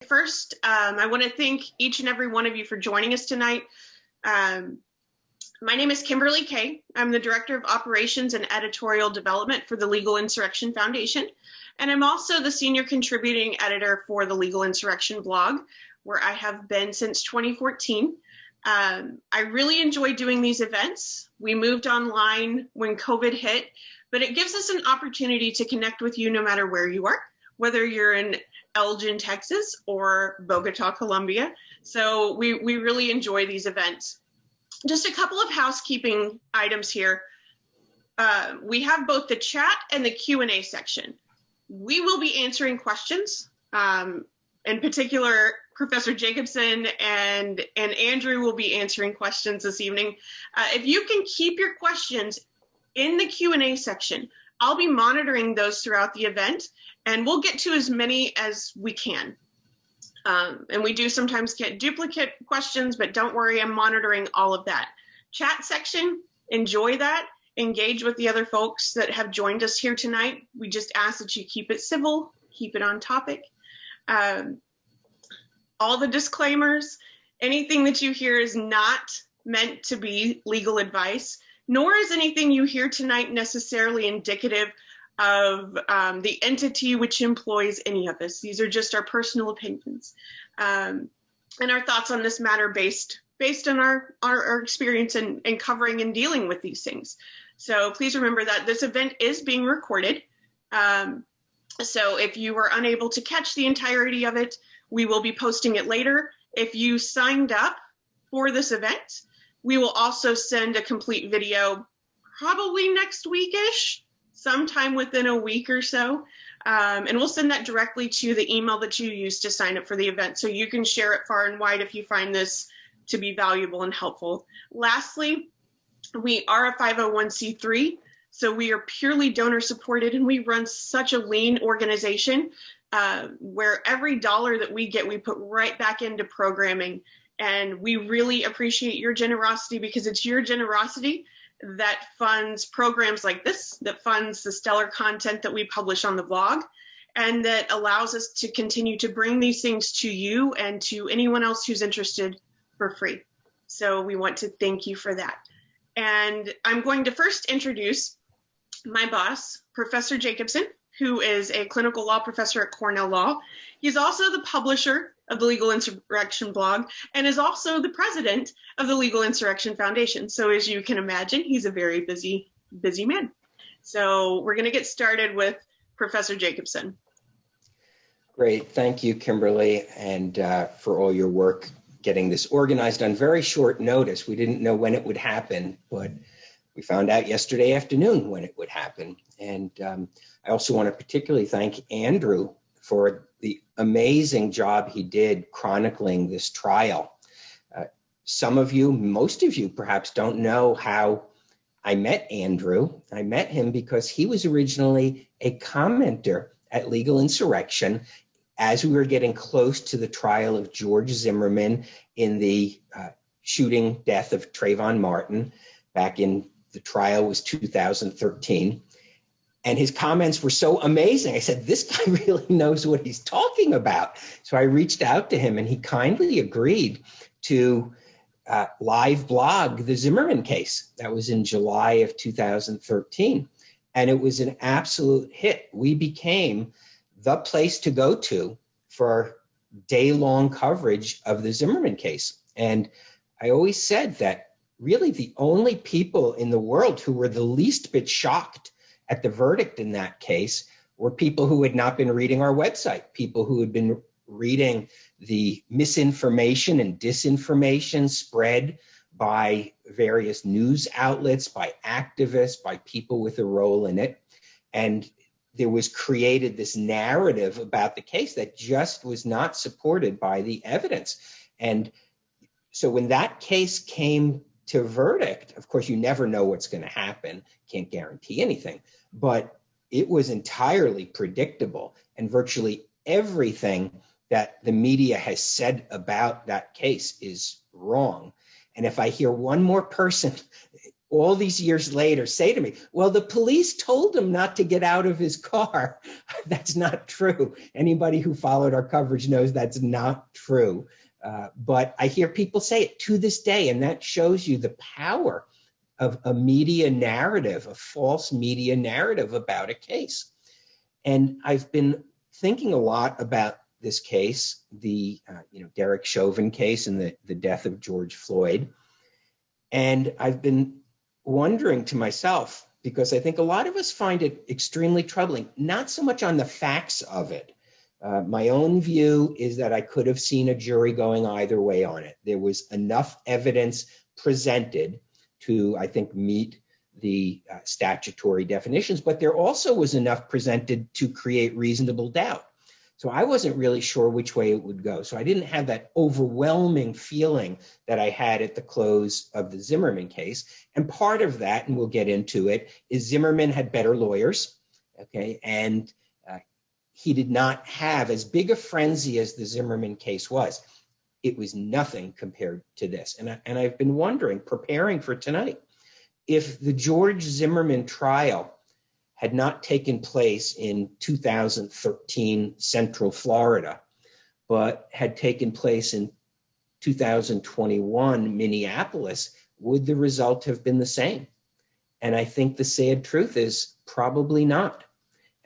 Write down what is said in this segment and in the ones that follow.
First, I want to thank each and every one of you for joining us tonight. My name is Kimberly Kay. I'm the Director of Operations and Editorial Development for the Legal Insurrection Foundation, and I'm also the Senior Contributing Editor for the Legal Insurrection blog, where I have been since 2014. I really enjoy doing these events. We moved online when COVID hit, but it gives us an opportunity to connect with you no matter where you are, whether you're in Elgin, Texas, or Bogota, Colombia. So we really enjoy these events. Just a couple of housekeeping items here. We have both the chat and the Q&A section. We will be answering questions. In particular, Professor Jacobson and Andrew will be answering questions this evening. If you can keep your questions in the Q&A section, I'll be monitoring those throughout the event, and we'll get to as many as we can. And we do sometimes get duplicate questions, but don't worry, I'm monitoring all of that. Chat section, enjoy that. Engage with the other folks that have joined us here tonight. We just ask that you keep it civil, keep it on topic. All the disclaimers, anything that you hear is not meant to be legal advice, nor is anything you hear tonight necessarily indicative of the entity which employs any of us. These are just our personal opinions and our thoughts on this matter based on our experience in covering and dealing with these things. So please remember that this event is being recorded. So if you were unable to catch the entirety of it, we will be posting it later. If you signed up for this event, we will also send a complete video probably next week-ish, sometime within a week or so. And we'll send that directly to the email that you used to sign up for the event. So you can share it far and wide if you find this to be valuable and helpful. Lastly, we are a 501c3, so we are purely donor supported, and we run such a lean organization where every dollar that we get, we put right back into programming. And we really appreciate your generosity, because it's your generosity that funds programs like this, that funds the stellar content that we publish on the blog, and that allows us to continue to bring these things to you and to anyone else who's interested for free. So we want to thank you for that. And I'm going to first introduce my boss, Professor Jacobson, who is a clinical law professor at Cornell Law. He's also the publisher of the Legal Insurrection blog and is also the president of the Legal Insurrection Foundation. So as you can imagine, he's a very busy man. So we're going to get started with Professor Jacobson. Great. Thank you, Kimberly, and for all your work getting this organized on very short notice. We didn't know when it would happen, but we found out yesterday afternoon when it would happen. And I also want to particularly thank Andrew for the amazing job he did chronicling this trial. Some of you, most of you perhaps don't know how I met Andrew. I met him because he was originally a commenter at Legal Insurrection as we were getting close to the trial of George Zimmerman in the shooting death of Trayvon Martin back in, the trial was 2013. And his comments were so amazing. I said, this guy really knows what he's talking about. So I reached out to him and he kindly agreed to live blog the Zimmerman case. That was in July of 2013. And it was an absolute hit. We became the place to go to for day-long coverage of the Zimmerman case. And I always said that really the only people in the world who were the least bit shocked at the verdict in that case were people who had not been reading our website, people who had been reading the misinformation and disinformation spread by various news outlets, by activists, by people with a role in it. And there was created this narrative about the case that just was not supported by the evidence. And so when that case came to verdict, of course, you never know what's going to happen, can't guarantee anything, but it was entirely predictable. And virtually everything that the media has said about that case is wrong. And if I hear one more person all these years later say to me, well, the police told him not to get out of his car, that's not true. Anybody who followed our coverage knows that's not true. But I hear people say it to this day, and that shows you the power of a media narrative, a false media narrative about a case. And I've been thinking a lot about this case, the Derek Chauvin case and the death of George Floyd. And I've been wondering to myself, because I think a lot of us find it extremely troubling, not so much on the facts of it. My own view is that I could have seen a jury going either way on it. There was enough evidence presented to, I think, meet the statutory definitions, but there also was enough presented to create reasonable doubt. So I wasn't really sure which way it would go. So I didn't have that overwhelming feeling that I had at the close of the Zimmerman case. And part of that, and we'll get into it, is Zimmerman had better lawyers, okay? And he did not have as big a frenzy as the Zimmerman case was. It was nothing compared to this. And I've been wondering, preparing for tonight, if the George Zimmerman trial had not taken place in 2013 Central Florida, but had taken place in 2021 Minneapolis, would the result have been the same? And I think the sad truth is probably not.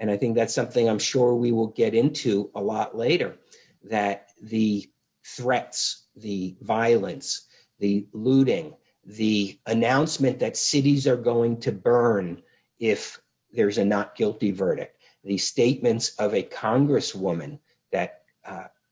And I think that's something I'm sure we will get into a lot later, that the threats, the violence, the looting, the announcement that cities are going to burn if there's a not guilty verdict, the statements of a congresswoman that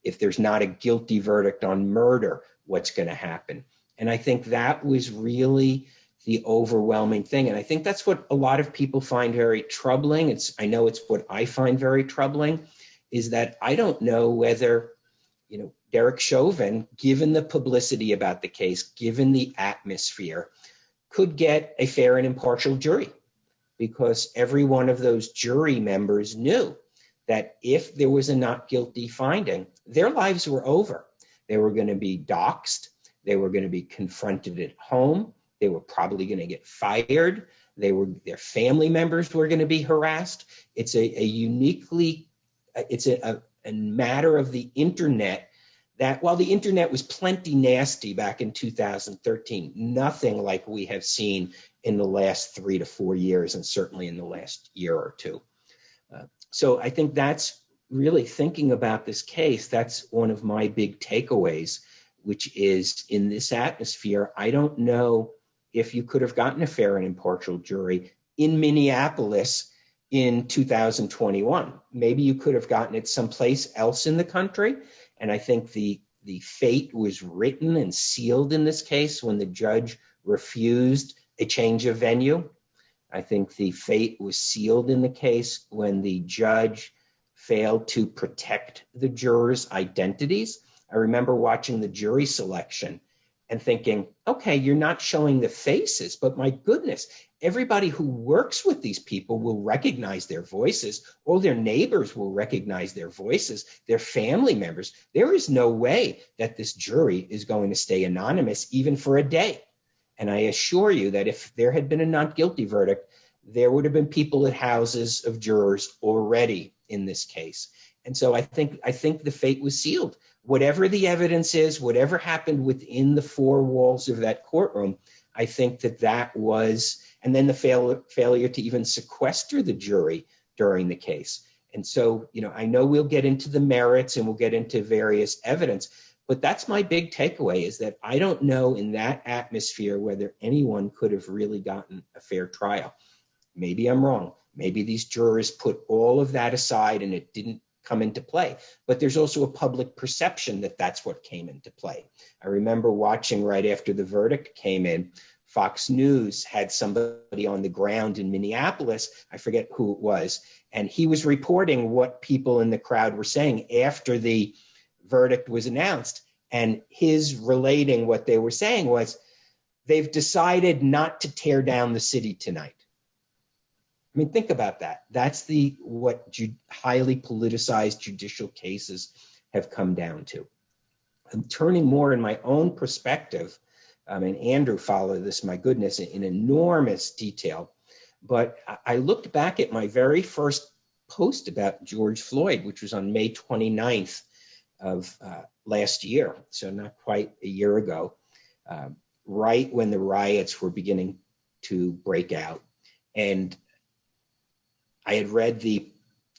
if there's not a guilty verdict on murder, what's going to happen? And I think that was really the overwhelming thing. And I think that's what a lot of people find very troubling. I know it's what I find very troubling, is that I don't know whether, Derek Chauvin, given the publicity about the case, given the atmosphere, could get a fair and impartial jury, because every one of those jury members knew that if there was a not guilty finding, their lives were over. They were going to be doxxed. They were going to be confronted at home. They were probably going to get fired. Their family members were going to be harassed. It's a matter of the internet that, while the internet was plenty nasty back in 2013, nothing like we have seen in the last 3 to 4 years, and certainly in the last year or two. So I think that's really, thinking about this case, that's one of my big takeaways, which is, in this atmosphere, I don't know if you could have gotten a fair and impartial jury in Minneapolis in 2021. Maybe you could have gotten it someplace else in the country. And I think the fate was written and sealed in this case when the judge refused a change of venue. I think the fate was sealed in the case when the judge failed to protect the jurors' identities. I remember watching the jury selection and thinking, okay, you're not showing the faces, but my goodness, everybody who works with these people will recognize their voices. All their neighbors will recognize their voices, their family members. There is no way that this jury is going to stay anonymous even for a day. And I assure you that if there had been a not guilty verdict, there would have been people at houses of jurors already in this case. And so I think the fate was sealed. Whatever the evidence is, whatever happened within the four walls of that courtroom, I think that was, and then the failure to even sequester the jury during the case. And so, I know we'll get into the merits and we'll get into various evidence, but that's my big takeaway, is that I don't know in that atmosphere whether anyone could have really gotten a fair trial. Maybe I'm wrong. Maybe these jurors put all of that aside and it didn't come into play. But there's also a public perception that that's what came into play. I remember watching right after the verdict came in, Fox News had somebody on the ground in Minneapolis, I forget who it was, and he was reporting what people in the crowd were saying after the verdict was announced. And his relating what they were saying was, they've decided not to tear down the city tonight. I mean, think about that. That's what highly politicized judicial cases have come down to. I'm turning more in my own perspective, and Andrew followed this, my goodness, in enormous detail. But I looked back at my very first post about George Floyd, which was on May 29th of last year, so not quite a year ago, right when the riots were beginning to break out. And I had read the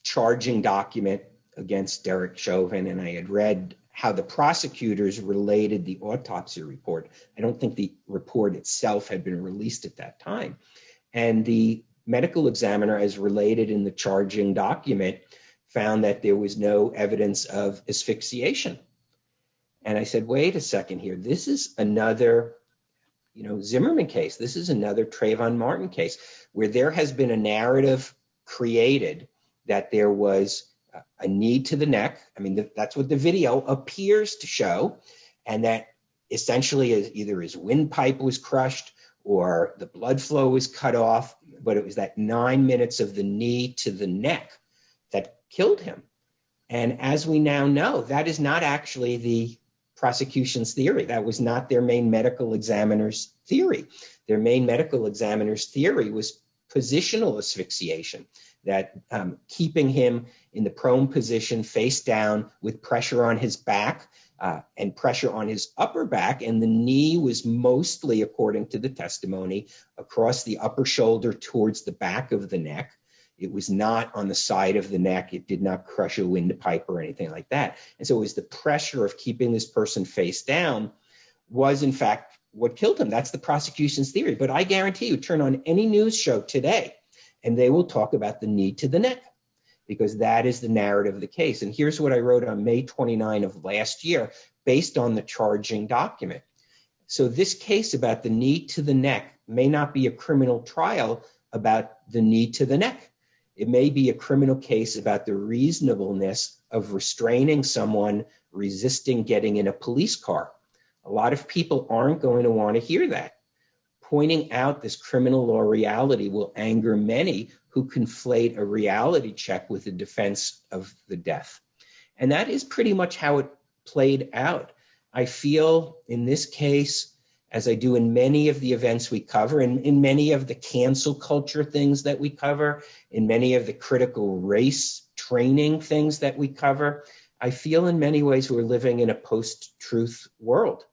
charging document against Derek Chauvin, and I had read how the prosecutors related the autopsy report. I don't think the report itself had been released at that time. And the medical examiner, as related in the charging document, found that there was no evidence of asphyxiation. And I said, wait a second here. This is another, Zimmerman case. This is another Trayvon Martin case where there has been a narrative created that there was a knee to the neck. I mean, that's what the video appears to show. And that essentially either his windpipe was crushed or the blood flow was cut off, but it was that 9 minutes of the knee to the neck that killed him. And as we now know, that is not actually the prosecution's theory. That was not their main medical examiner's theory. Their main medical examiner's theory was positional asphyxiation, that keeping him in the prone position face down with pressure on his back and pressure on his upper back, and the knee was mostly, according to the testimony, across the upper shoulder towards the back of the neck. It was not on the side of the neck. It did not crush a windpipe or anything like that. And so it was the pressure of keeping this person face down was, in fact, what killed him. That's the prosecution's theory. But I guarantee you, turn on any news show today, and they will talk about the knee to the neck, because that is the narrative of the case. And here's what I wrote on May 29 of last year, based on the charging document. So this case about the knee to the neck may not be a criminal trial about the knee to the neck. It may be a criminal case about the reasonableness of restraining someone resisting getting in a police car. A lot of people aren't going to want to hear that. Pointing out this criminal law reality will anger many who conflate a reality check with the defense of the death. And that is pretty much how it played out. I feel in this case, as I do in many of the events we cover, and in many of the cancel culture things that we cover, in many of the critical race training things that we cover, I feel in many ways we're living in a post-truth world,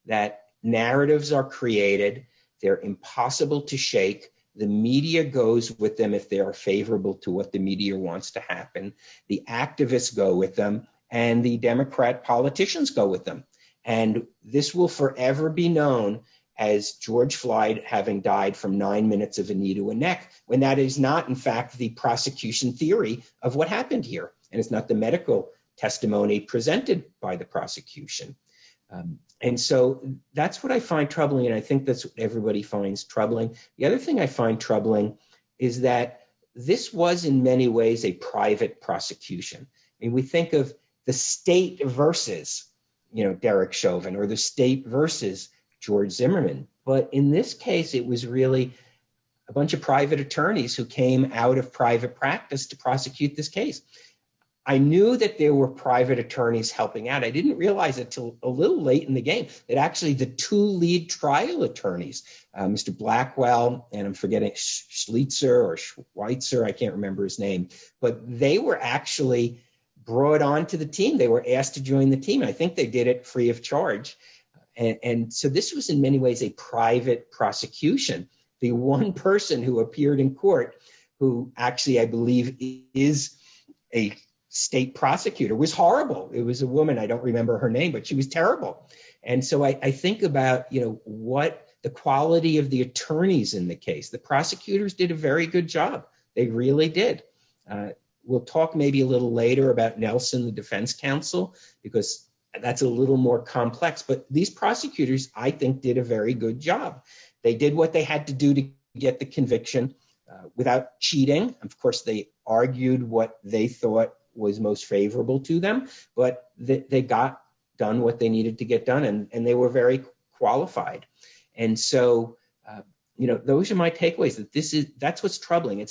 that narratives are created, they're impossible to shake. The media goes with them if they are favorable to what the media wants to happen. The activists go with them, and the Democrat politicians go with them. And this will forever be known as George Floyd having died from 9 minutes of a knee to a neck, when that is not, in fact, the prosecution theory of what happened here. And it's not the medical testimony presented by the prosecution. And so that's what I find troubling, and I think that's what everybody finds troubling. The other thing I find troubling is that this was in many ways a private prosecution. I mean, we think of the state versus, Derek Chauvin, or the state versus George Zimmerman. But in this case, it was really a bunch of private attorneys who came out of private practice to prosecute this case. I knew that there were private attorneys helping out. I didn't realize it till a little late in the game that actually the two lead trial attorneys, Mr. Blackwell, and I'm forgetting Schlitzer or Schweitzer, I can't remember his name, but they were actually brought onto the team. They were asked to join the team. I think they did it free of charge. And so this was in many ways a private prosecution. The one person who appeared in court, who actually I believe is a state prosecutor, was horrible. It was a woman, I don't remember her name, but she was terrible. And so I think about, what the quality of the attorneys in the case. The prosecutors did a very good job. They really did. We'll talk maybe a little later about Nelson, the defense counsel, because that's a little more complex. But these prosecutors, I think, did a very good job. They did what they had to do to get the conviction without cheating. Of course, they argued what they thought was most favorable to them, but they got done what they needed to get done, and they were very qualified. And so, those are my takeaways. That's what's troubling.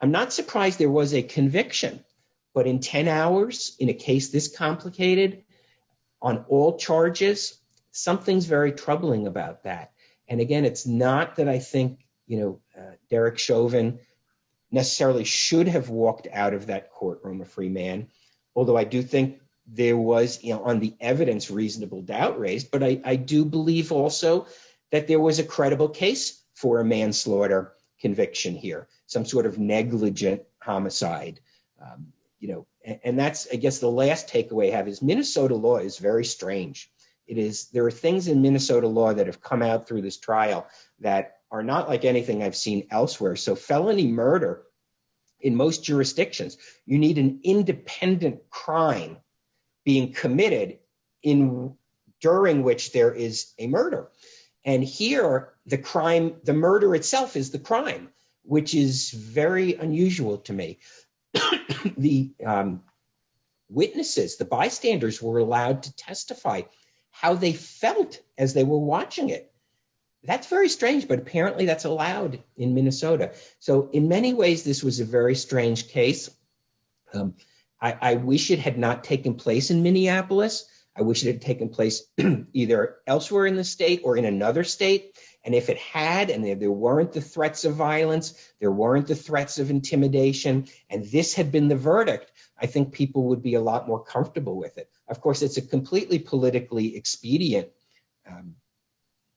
I'm not surprised there was a conviction, But in 10 hours, in a case this complicated, on all charges, something's very troubling about that. And again, it's not that I think, Derek Chauvin necessarily should have walked out of that courtroom a free man, although I do think there was, on the evidence, reasonable doubt raised. But I do believe also that there was a credible case for a manslaughter conviction here, some sort of negligent homicide. And that's, I guess, the last takeaway I have is Minnesota law is very strange. There are things in Minnesota law that have come out through this trial that are not like anything I've seen elsewhere. So felony murder in most jurisdictions, you need an independent crime being committed during which there is a murder. And here, the murder itself is the crime, which is very unusual to me. The witnesses, the bystanders, were allowed to testify how they felt as they were watching it. That's very strange, but apparently that's allowed in Minnesota. So in many ways, this was a very strange case. I wish it had not taken place in Minneapolis. I wish it had taken place either elsewhere in the state or in another state. And if it had, and there weren't the threats of violence, there weren't the threats of intimidation, and this had been the verdict, I think people would be a lot more comfortable with it. Of course, it's a completely politically expedient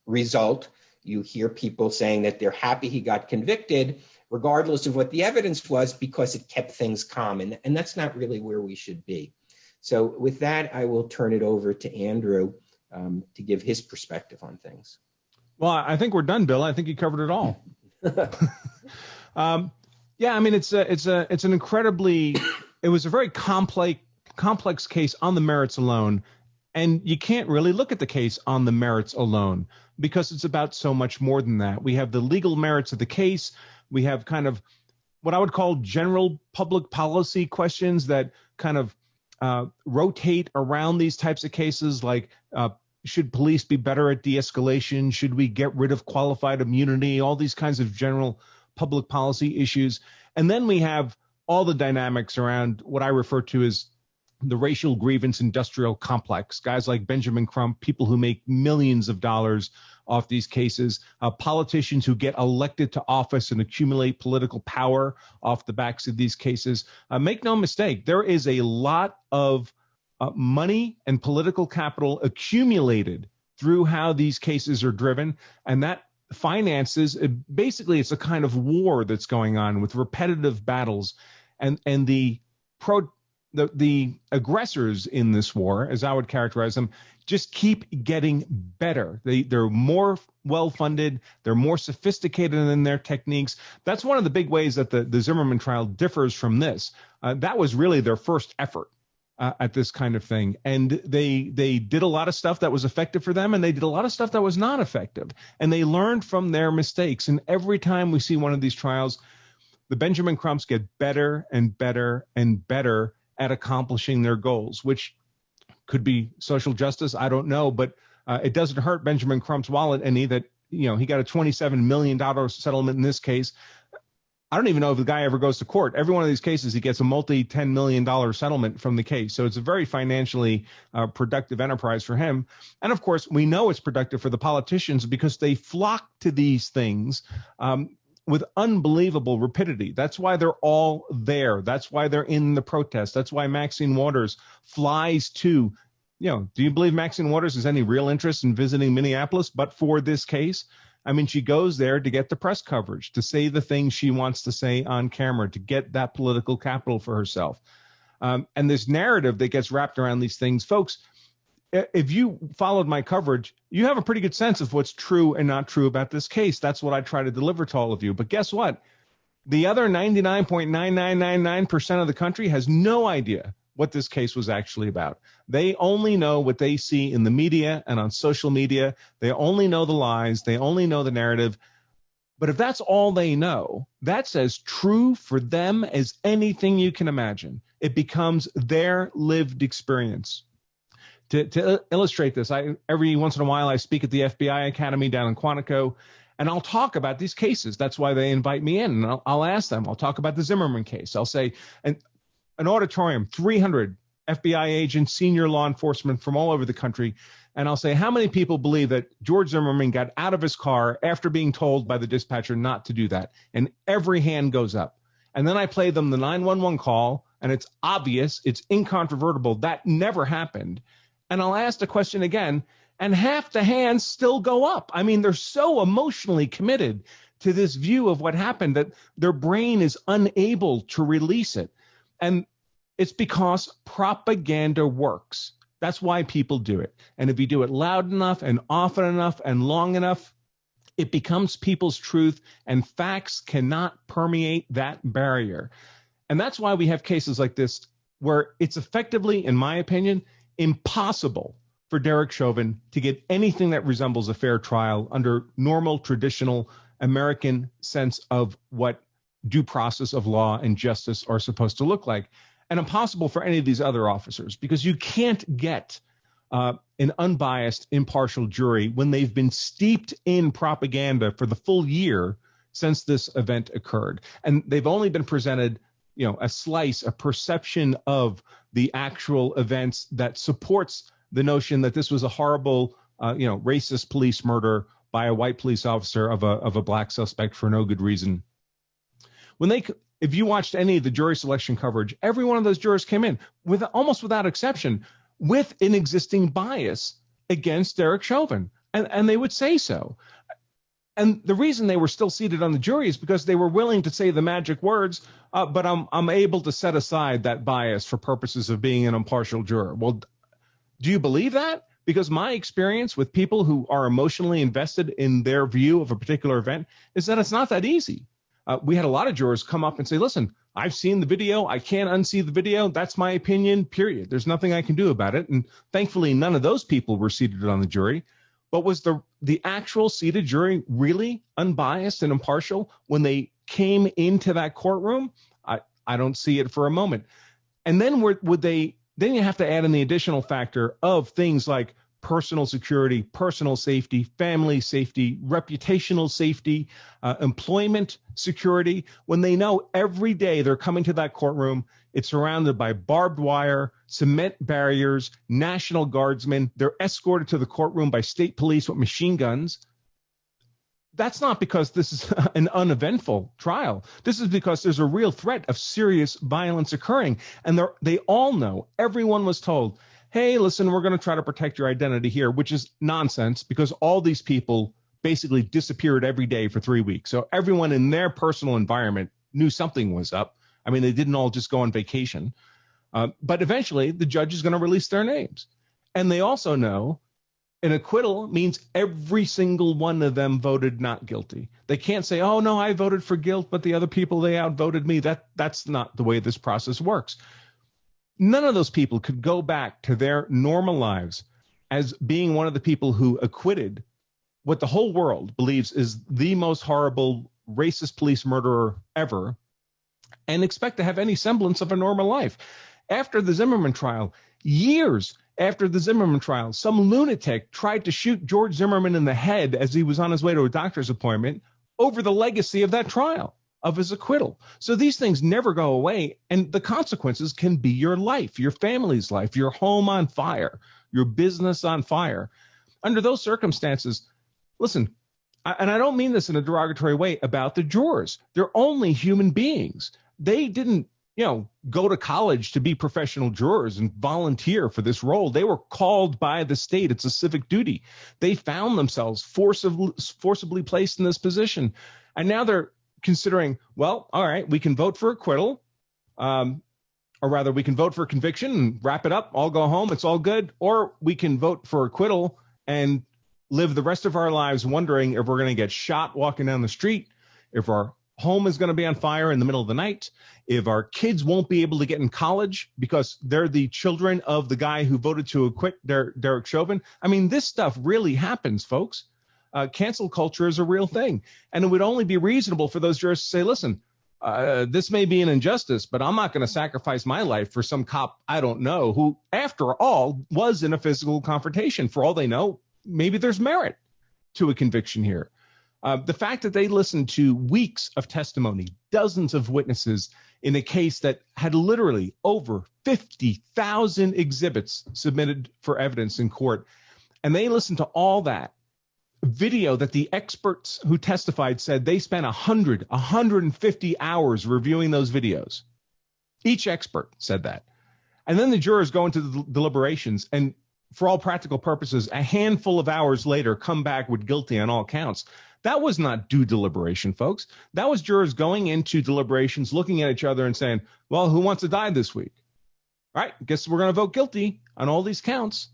result. You hear people saying that they're happy he got convicted, regardless of what the evidence was, because it kept things calm. And that's not really where we should be. So with that, I will turn it over to Andrew to give his perspective on things. Well, I think we're done, Bill. I think you covered it all. Yeah, I mean, it was a very complex case on the merits alone. And you can't really look at the case on the merits alone because it's about so much more than that. We have the legal merits of the case. We have kind of what I would call general public policy questions that kind of rotate around these types of cases, like should police be better at de-escalation? Should we get rid of qualified immunity? All these kinds of general public policy issues. And then we have all the dynamics around what I refer to as the racial grievance industrial complex, guys like Benjamin Crump, people who make millions of dollars off these cases, politicians who get elected to office and accumulate political power off the backs of these cases. Make no mistake, there is a lot of money and political capital accumulated through how these cases are driven, and that finances, basically it's a kind of war that's going on with repetitive battles, and the aggressors in this war, as I would characterize them, just keep getting better. They're more well-funded. They're more sophisticated in their techniques. That's one of the big ways that the Zimmerman trial differs from this. That was really their first effort at this kind of thing. And they did a lot of stuff that was effective for them, and they did a lot of stuff that was not effective. And they learned from their mistakes. And every time we see one of these trials, the Benjamin Crumps get better and better and better at accomplishing their goals, which could be social justice. I don't know, but it doesn't hurt Benjamin Crump's wallet any that, he got a $27 million settlement in this case. I don't even know if the guy ever goes to court. Every one of these cases, he gets a multi-$10 million settlement from the case. So it's a very financially productive enterprise for him. And of course, we know it's productive for the politicians because they flock to these things with unbelievable rapidity. That's why they're all there. That's why they're in the protest. That's why Maxine Waters flies to, do you believe Maxine Waters has any real interest in visiting Minneapolis but for this case? I mean, she goes there to get the press coverage, to say the things she wants to say on camera, to get that political capital for herself. And this narrative that gets wrapped around these things, folks, if you followed my coverage, you have a pretty good sense of what's true and not true about this case. That's what I try to deliver to all of you. But guess what? The other 99.9999% of the country has no idea what this case was actually about. They only know what they see in the media and on social media. They only know the lies. They only know the narrative. But if that's all they know, that's as true for them as anything you can imagine. It becomes their lived experience. To illustrate this, every once in a while I speak at the FBI Academy down in Quantico, and I'll talk about these cases. That's why they invite me in, and I'll ask them. I'll talk about the Zimmerman case. I'll say, and an auditorium, 300 FBI agents, senior law enforcement from all over the country, and I'll say, how many people believe that George Zimmerman got out of his car after being told by the dispatcher not to do that? And every hand goes up. And then I play them the 911 call, and it's obvious, it's incontrovertible, that never happened. And I'll ask the question again, and half the hands still go up. I mean, they're so emotionally committed to this view of what happened that their brain is unable to release it. And it's because propaganda works. That's why people do it. And if you do it loud enough and often enough and long enough, it becomes people's truth, and facts cannot permeate that barrier. And that's why we have cases like this where it's effectively, in my opinion, impossible for Derek Chauvin to get anything that resembles a fair trial under normal, traditional American sense of what due process of law and justice are supposed to look like. And impossible for any of these other officers, because you can't get an unbiased, impartial jury when they've been steeped in propaganda for the full year since this event occurred. And they've only been presented, a slice, a perception of the actual events that supports the notion that this was a horrible, racist police murder by a white police officer of a black suspect for no good reason. If you watched any of the jury selection coverage, every one of those jurors came in almost without exception with an existing bias against Derek Chauvin, and they would say so. And the reason they were still seated on the jury is because they were willing to say the magic words, but I'm able to set aside that bias for purposes of being an impartial juror. Well, do you believe that? Because my experience with people who are emotionally invested in their view of a particular event is that it's not that easy. We had a lot of jurors come up and say, listen, I've seen the video. I can't unsee the video. That's my opinion, period. There's nothing I can do about it. And thankfully, none of those people were seated on the jury. But was the actual seated jury really unbiased and impartial when they came into that courtroom? I don't see it for a moment. And then then you have to add in the additional factor of things like personal security, personal safety, family safety, reputational safety, employment security, when they know every day they're coming to that courtroom, it's surrounded by barbed wire, cement barriers, National Guardsmen. They're escorted to the courtroom by state police with machine guns. That's not because this is an uneventful trial. This is because there's a real threat of serious violence occurring. And they all know, everyone was told, hey, listen, we're going to try to protect your identity here, which is nonsense because all these people basically disappeared every day for 3 weeks. So everyone in their personal environment knew something was up. I mean, they didn't all just go on vacation. But eventually, the judge is going to release their names. And they also know an acquittal means every single one of them voted not guilty. They can't say, oh, no, I voted for guilt, but the other people, they outvoted me. That's not the way this process works. None of those people could go back to their normal lives as being one of the people who acquitted what the whole world believes is the most horrible racist police murderer ever and expect to have any semblance of a normal life. After the Zimmerman trial, years after the Zimmerman trial, some lunatic tried to shoot George Zimmerman in the head as he was on his way to a doctor's appointment over the legacy of that trial, of his acquittal. So these things never go away, and the consequences can be your life, your family's life, your home on fire, your business on fire. Under those circumstances, listen, and I don't mean this in a derogatory way about the jurors. They're only human beings. They didn't, go to college to be professional jurors and volunteer for this role. They were called by the state. It's a civic duty. They found themselves forcibly placed in this position. And now they're considering, well, all right, we can vote for acquittal, or rather we can vote for conviction and wrap it up, all go home, it's all good, or we can vote for acquittal and live the rest of our lives wondering if we're going to get shot walking down the street, if our home is going to be on fire in the middle of the night, if our kids won't be able to get in college because they're the children of the guy who voted to acquit Derek Chauvin. I mean, this stuff really happens, folks. Cancel culture is a real thing. And it would only be reasonable for those jurors to say, listen, this may be an injustice, but I'm not going to sacrifice my life for some cop I don't know who, after all, was in a physical confrontation. For all they know, maybe there's merit to a conviction here. The fact that they listened to weeks of testimony, dozens of witnesses in a case that had literally over 50,000 exhibits submitted for evidence in court, and they listened to all that video that the experts who testified said they spent 150 hours reviewing those videos. Each expert said that. And then the jurors go into the deliberations and, for all practical purposes, a handful of hours later come back with guilty on all counts. That was not due deliberation, folks. That was jurors going into deliberations, looking at each other and saying, well, who wants to die this week? All right, guess we're going to vote guilty on all these counts.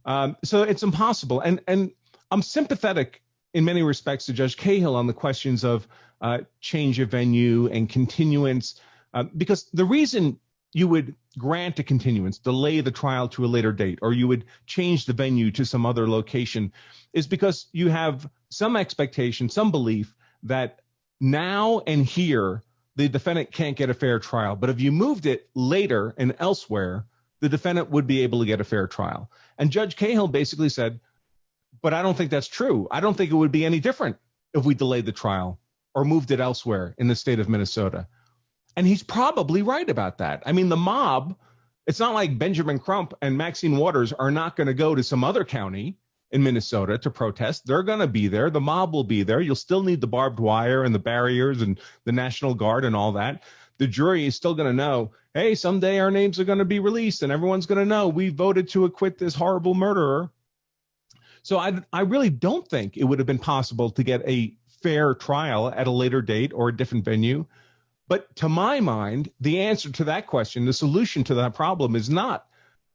So it's impossible. And I'm sympathetic in many respects to Judge Cahill on the questions of change of venue and continuance, because the reason you would grant a continuance, delay the trial to a later date, or you would change the venue to some other location is because you have some expectation, some belief that now and here the defendant can't get a fair trial. But if you moved it later and elsewhere, the defendant would be able to get a fair trial. And Judge Cahill basically said, but I don't think that's true. I don't think it would be any different if we delayed the trial or moved it elsewhere in the state of Minnesota. And he's probably right about that. I mean, the mob, it's not like Benjamin Crump and Maxine Waters are not going to go to some other county in Minnesota to protest. They're going to be there. The mob will be there. You'll still need the barbed wire and the barriers and the National Guard and all that. The jury is still going to know, hey, someday our names are going to be released and everyone's going to know we voted to acquit this horrible murderer. So I really don't think it would have been possible to get a fair trial at a later date or a different venue. But to my mind, the answer to that question, the solution to that problem is not,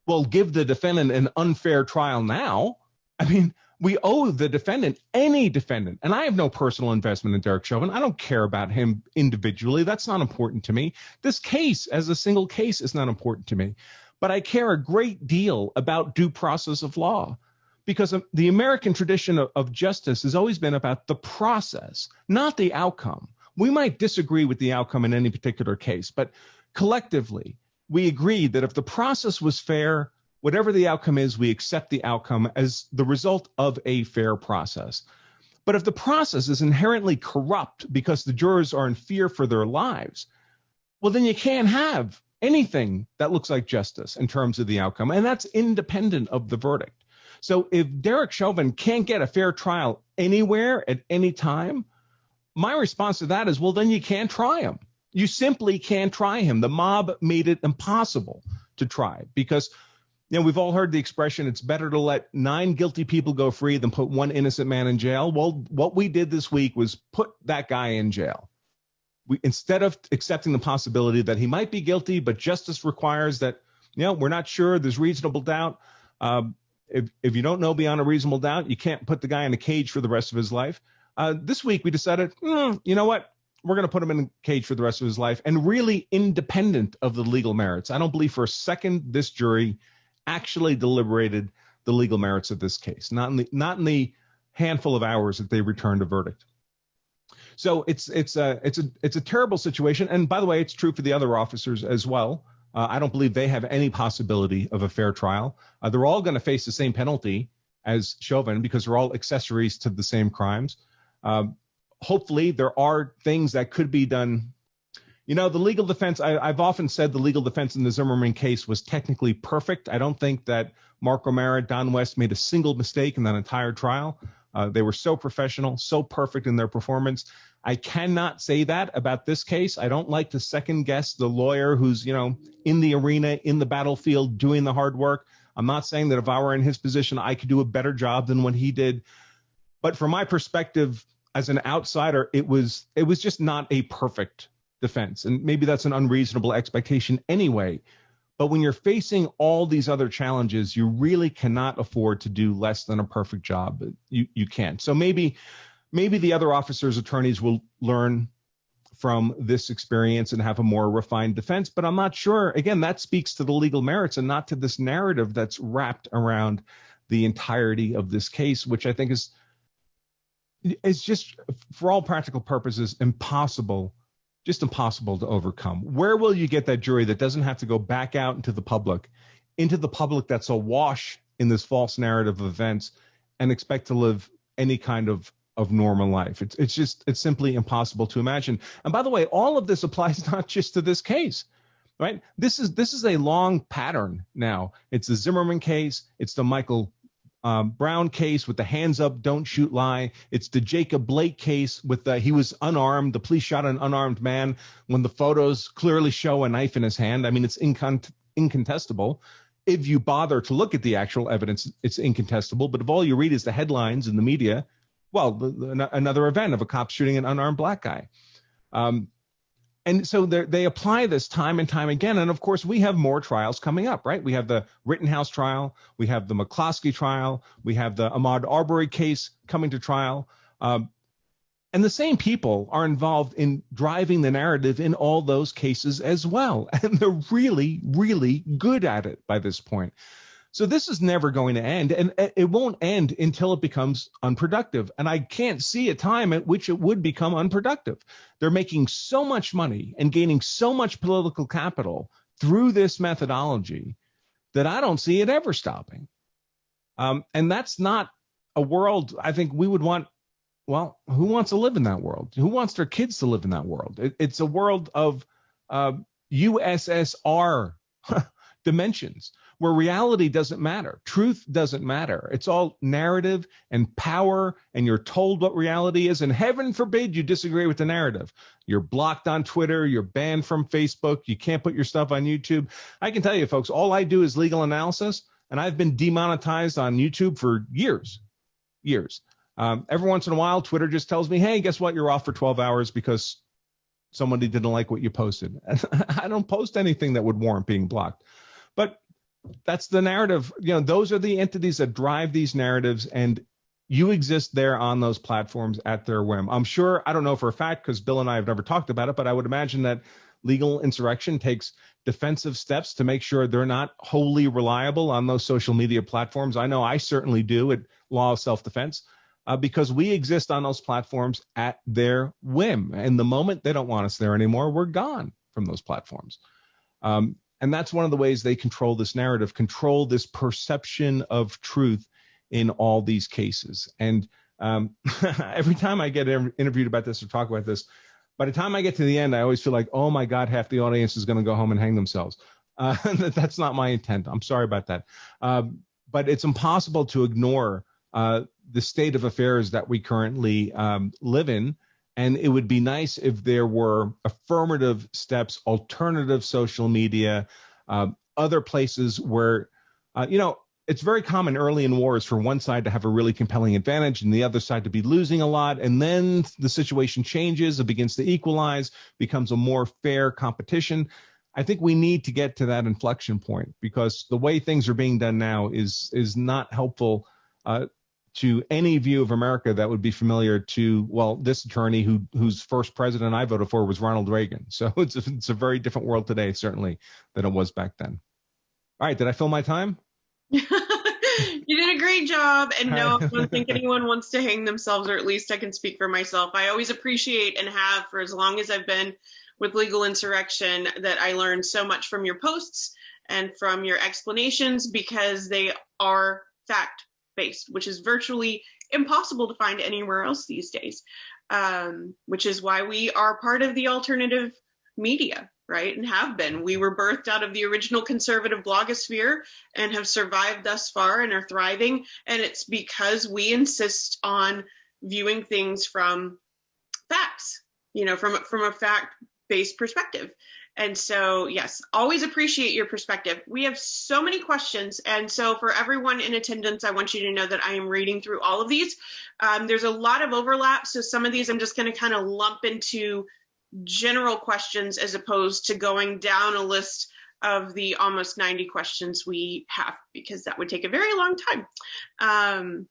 well, give the defendant an unfair trial now. I mean, we owe the defendant, any defendant, and I have no personal investment in Derek Chauvin. I don't care about him individually. That's not important to me. This case as a single case is not important to me. But I care a great deal about due process of law, because the American tradition of justice has always been about the process, not the outcome. We might disagree with the outcome in any particular case, but collectively, we agree that if the process was fair, whatever the outcome is, we accept the outcome as the result of a fair process. But if the process is inherently corrupt because the jurors are in fear for their lives, well, then you can't have anything that looks like justice in terms of the outcome, and that's independent of the verdict. So if Derek Chauvin can't get a fair trial anywhere at any time, my response to that is, well, then you can't try him. You simply can't try him. The mob made it impossible to try because, you know, we've all heard the expression, it's better to let 9 guilty people go free than put 1 innocent man in jail. Well, what we did this week was put that guy in jail. Instead of accepting the possibility that he might be guilty, but justice requires that, you know, we're not sure, there's reasonable doubt. If you don't know beyond a reasonable doubt, you can't put the guy in a cage for the rest of his life. This week we decided, you know what? We're going to put him in a cage for the rest of his life, and really independent of the legal merits. I don't believe for a second this jury actually deliberated the legal merits of this case, not in the handful of hours that they returned a verdict. So it's a terrible situation. And by the way, it's true for the other officers as well. I don't believe they have any possibility of a fair trial. They're all going to face the same penalty as Chauvin because they're all accessories to the same crimes. Hopefully there are things that could be done. You know, the legal defense, I've often said the legal defense in the Zimmerman case was technically perfect. I don't think that Mark O'Mara, Don West made a single mistake in that entire trial. They were so professional, so perfect in their performance. I cannot say that about this case. I don't like to second guess the lawyer who's, you know, in the arena, in the battlefield, doing the hard work. I'm not saying that if I were in his position, I could do a better job than what he did. But from my perspective, as an outsider, it was just not a perfect defense. And maybe that's an unreasonable expectation anyway. But when you're facing all these other challenges, you really cannot afford to do less than a perfect job. You can't. So maybe the other officers' attorneys will learn from this experience and have a more refined defense. But I'm not sure. Again, that speaks to the legal merits and not to this narrative that's wrapped around the entirety of this case, which I think is just, for all practical purposes, impossible to overcome. Where will you get that jury that doesn't have to go back out into the public that's awash in this false narrative of events and expect to live any kind of of normal life. It's simply impossible to imagine. And by the way, all of this applies not just to this case, right? This is a long pattern now. It's the Zimmerman case. It's the Michael Brown case with the hands up, don't shoot lie. It's the Jacob Blake case with he was unarmed. The police shot an unarmed man when the photos clearly show a knife in his hand. I mean, it's incontestable. If you bother to look at the actual evidence, it's incontestable. But if all you read is the headlines in the media, well, another event of a cop shooting an unarmed black guy. And so they apply this time and time again. And of course, we have more trials coming up, right? We have the Rittenhouse trial. We have the McCloskey trial. We have the Ahmaud Arbery case coming to trial. And the same people are involved in driving the narrative in all those cases as well. And they're really, really good at it by this point. So this is never going to end, and it won't end until it becomes unproductive. And I can't see a time at which it would become unproductive. They're making so much money and gaining so much political capital through this methodology that I don't see it ever stopping. And that's not a world I think we would want. Well, who wants to live in that world? Who wants their kids to live in that world? It's a world of USSR dimensions, where reality doesn't matter. Truth doesn't matter. It's all narrative and power, and you're told what reality is, and heaven forbid you disagree with the narrative. You're blocked on Twitter. You're banned from Facebook. You can't put your stuff on YouTube. I can tell you, folks, all I do is legal analysis, and I've been demonetized on YouTube for years. Every once in a while, Twitter just tells me, hey, guess what? You're off for 12 hours because somebody didn't like what you posted. I don't post anything that would warrant being blocked. But that's the narrative. Those are the entities that drive these narratives, and you exist there on those platforms at their whim. I'm sure, I don't know for a fact because Bill and I have never talked about it, but I would imagine that Legal Insurrection takes defensive steps to make sure they're not wholly reliable on those social media platforms. I know I certainly do at Law of Self-Defense because we exist on those platforms at their whim. And the moment they don't want us there anymore, we're gone from those platforms. And that's one of the ways they control this narrative, control this perception of truth in all these cases. And every time I get interviewed about this or talk about this, by the time I get to the end, I always feel like, oh, my God, half the audience is going to go home and hang themselves. That's not my intent. I'm sorry about that. But it's impossible to ignore the state of affairs that we currently live in. And it would be nice if there were affirmative steps, alternative social media, other places where, it's very common early in wars for one side to have a really compelling advantage and the other side to be losing a lot. And then the situation changes, it begins to equalize, becomes a more fair competition. I think we need to get to that inflection point because the way things are being done now is not helpful to any view of America that would be familiar to, well, this attorney whose first president I voted for was Ronald Reagan. So it's a very different world today, certainly, than it was back then. All right. Did I fill my time? You did a great job. And no, I don't think anyone wants to hang themselves, or at least I can speak for myself. I always appreciate and have for as long as I've been with Legal Insurrection that I learned so much from your posts and from your explanations because they are fact-based, which is virtually impossible to find anywhere else these days, which is why we are part of the alternative media, right? And have been. We were birthed out of the original conservative blogosphere and have survived thus far and are thriving. And it's because we insist on viewing things from facts, from a fact-based perspective. And so, yes, always appreciate your perspective. We have so many questions. And so for everyone in attendance, I want you to know that I am reading through all of these. There's a lot of overlap. So some of these I'm just going to kind of lump into general questions as opposed to going down a list of the almost 90 questions we have, because that would take a very long time.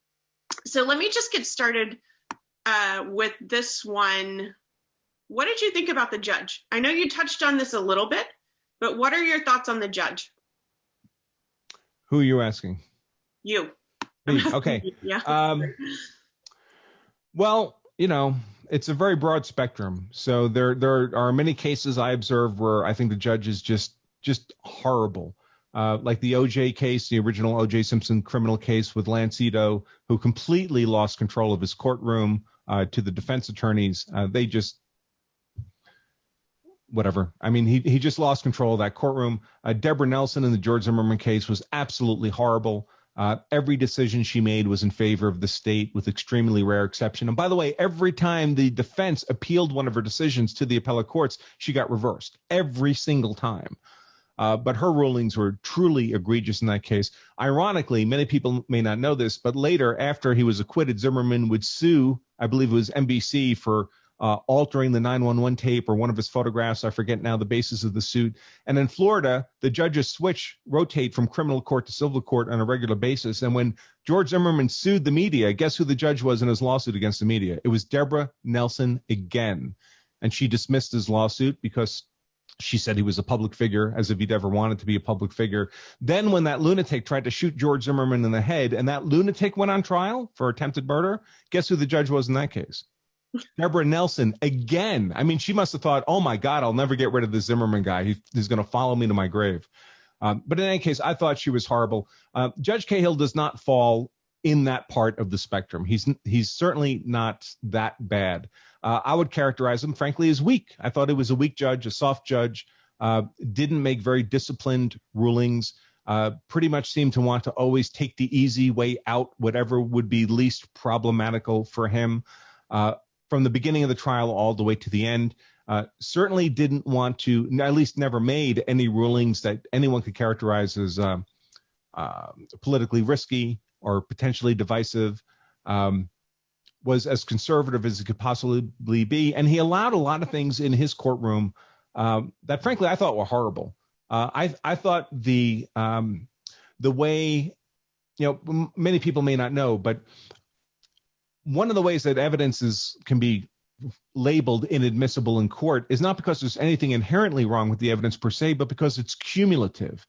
So let me just get started with this one. What did you think about the judge? I know you touched on this a little bit, but what are your thoughts on the judge? Who are you asking? You. Me. Okay. Yeah. Well, it's a very broad spectrum. So there are many cases I observed where I think the judge is just horrible. like the OJ case, the original OJ Simpson criminal case with Lancito, who completely lost control of his courtroom to the defense attorneys. They just, whatever. I mean, he just lost control of that courtroom. Deborah Nelson in the George Zimmerman case was absolutely horrible. Every decision she made was in favor of the state, with extremely rare exception. And by the way, every time the defense appealed one of her decisions to the appellate courts, she got reversed every single time. But her rulings were truly egregious in that case. Ironically, many people may not know this, but later, after he was acquitted, Zimmerman would sue, I believe it was NBC, for altering the 911 tape or one of his photographs. I forget now the basis of the suit. And in Florida, the judges rotate from criminal court to civil court on a regular basis. And when George Zimmerman sued the media, guess who the judge was in his lawsuit against the media? It was Deborah Nelson again. And she dismissed his lawsuit because she said he was a public figure, as if he'd ever wanted to be a public figure. Then when that lunatic tried to shoot George Zimmerman in the head and that lunatic went on trial for attempted murder, guess who the judge was in that case? Deborah Nelson again. I mean, she must have thought, oh, my God, I'll never get rid of this Zimmerman guy. He's going to follow me to my grave. But in any case, I thought she was horrible. Judge Cahill does not fall in that part of the spectrum. He's certainly not that bad. I would characterize him, frankly, as weak. I thought he was a weak judge, a soft judge, didn't make very disciplined rulings, pretty much seemed to want to always take the easy way out, whatever would be least problematical for him. From the beginning of the trial all the way to the end, certainly didn't want to, at least never made any rulings that anyone could characterize as politically risky or potentially divisive, was as conservative as he could possibly be. And he allowed a lot of things in his courtroom that, frankly, I thought were horrible. I thought the way, many people may not know, but one of the ways that evidence can be labeled inadmissible in court is not because there's anything inherently wrong with the evidence per se, but because it's cumulative.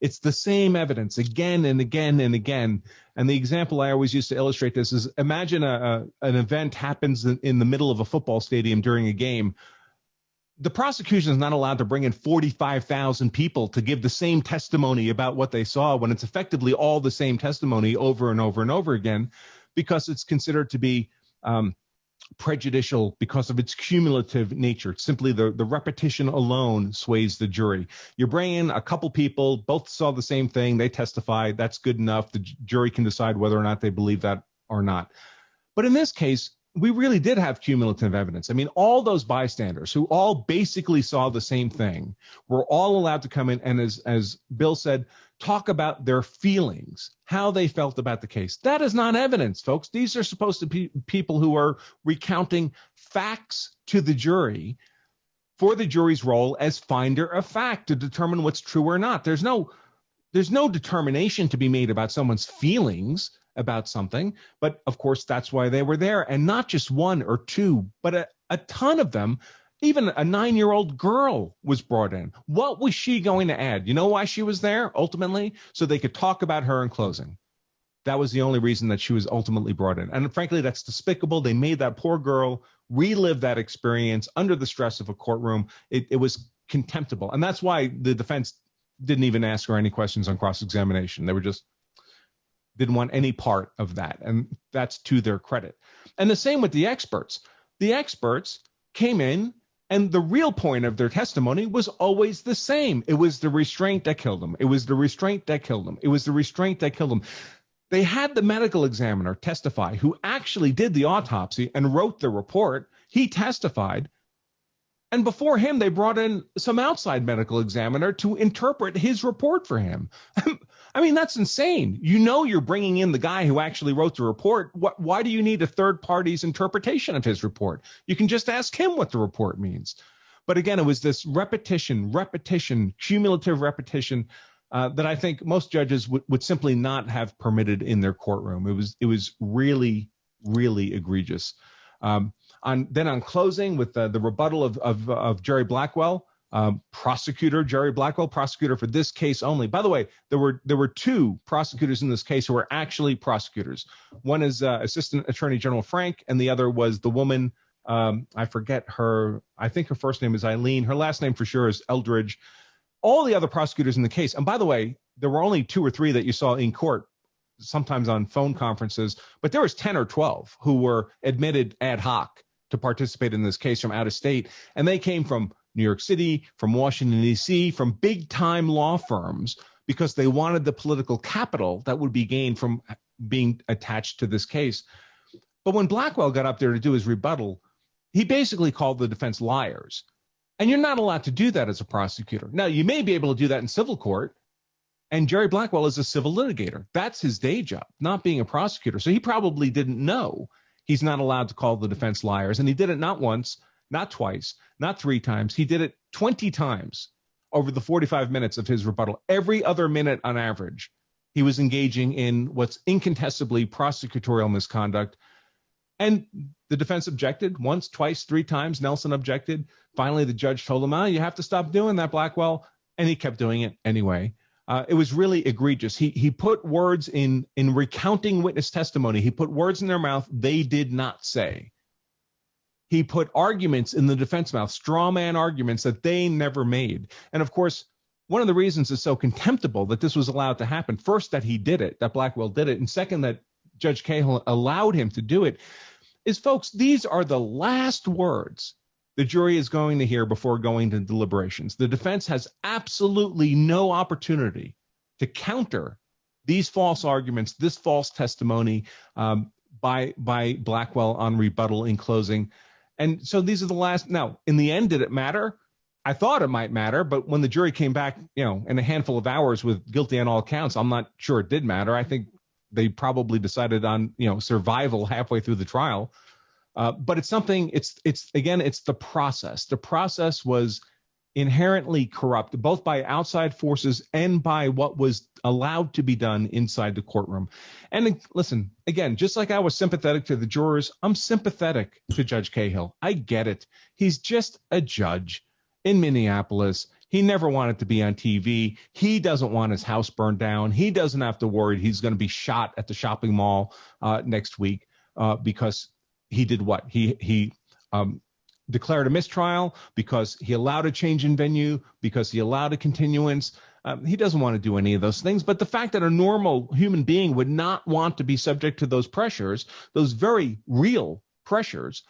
It's the same evidence again and again and again. And the example I always use to illustrate this is, imagine an event happens in the middle of a football stadium during a game. The prosecution is not allowed to bring in 45,000 people to give the same testimony about what they saw when it's effectively all the same testimony over and over and over again, because it's considered to be prejudicial because of its cumulative nature. Simply the repetition alone sways the jury. You bring in a couple people, both saw the same thing, they testified, that's good enough. The jury can decide whether or not they believe that or not. But in this case, we really did have cumulative evidence. I mean, all those bystanders who all basically saw the same thing were all allowed to come in and, as Bill said, talk about their feelings, how they felt about the case. That is not evidence, folks. These are supposed to be people who are recounting facts to the jury for the jury's role as finder of fact to determine what's true or not. There's no determination to be made about someone's feelings about something, but of course that's why they were there, and not just one or two, but a ton of them. Even a 9-year-old girl was brought in. What was she going to add? You know why she was there ultimately? So they could talk about her in closing. That was the only reason that she was ultimately brought in. And frankly, that's despicable. They made that poor girl relive that experience under the stress of a courtroom. It was contemptible. And that's why the defense didn't even ask her any questions on cross-examination. They were just didn't want any part of that. And that's to their credit. And the same with the experts. The experts came in, and the real point of their testimony was always the same. It was the restraint that killed them. It was the restraint that killed them. It was the restraint that killed them. They had the medical examiner testify, who actually did the autopsy and wrote the report. He testified. And before him, they brought in some outside medical examiner to interpret his report for him. I mean, that's insane. You're bringing in the guy who actually wrote the report. Why do you need a third party's interpretation of his report? You can just ask him what the report means. But again, it was this repetition, cumulative repetition that I think most judges would simply not have permitted in their courtroom. It was really, really egregious. On closing with the rebuttal of Jerry Blackwell, prosecutor Jerry Blackwell, prosecutor for this case only. By the way, there were two prosecutors in this case who were actually prosecutors. One is Assistant Attorney General Frank, and the other was the woman. I forget her. I think her first name is Eileen. Her last name for sure is Eldridge. All the other prosecutors in the case, and by the way, there were only 2 or 3 that you saw in court, sometimes on phone conferences, but there was 10 or 12 who were admitted ad hoc to participate in this case from out of state. And they came from New York City, from Washington, D.C., from big time law firms, because they wanted the political capital that would be gained from being attached to this case. But when Blackwell got up there to do his rebuttal, he basically called the defense liars. And you're not allowed to do that as a prosecutor. Now, you may be able to do that in civil court. And Jerry Blackwell is a civil litigator. That's his day job, not being a prosecutor. So he probably didn't know he's not allowed to call the defense liars. And he did it not once, not twice, not 3 times. He did it 20 times over the 45 minutes of his rebuttal. Every other minute on average, he was engaging in what's incontestably prosecutorial misconduct. And the defense objected once, twice, 3 times. Nelson objected. Finally, the judge told him, you have to stop doing that, Blackwell. And he kept doing it anyway. It was really egregious. He put words in recounting witness testimony. He put words in their mouth they did not say. He put arguments in the defense mouth, straw man arguments that they never made. And of course, one of the reasons it's so contemptible that this was allowed to happen, first, that he did it, that Blackwell did it, and second, that Judge Cahill allowed him to do it, is, folks, these are the last words the jury is going to hear before going to deliberations. The defense has absolutely no opportunity to counter these false arguments, this false testimony by Blackwell on rebuttal in closing. And so these are the last. Now, in the end, did it matter? I thought it might matter, but when the jury came back, in a handful of hours with guilty on all counts, I'm not sure it did matter. I think they probably decided on, survival halfway through the trial. But it's something, it's the process. The process was inherently corrupt, both by outside forces and by what was allowed to be done inside the courtroom. And listen, again, just like I was sympathetic to the jurors, I'm sympathetic to Judge Cahill. I get it. He's just a judge in Minneapolis. He never wanted to be on TV. He doesn't want his house burned down. He doesn't have to worry he's going to be shot at the shopping mall next week because he did what? He declared a mistrial, because he allowed a change in venue, because he allowed a continuance. He doesn't want to do any of those things. But the fact that a normal human being would not want to be subject to those pressures, those very real pressures,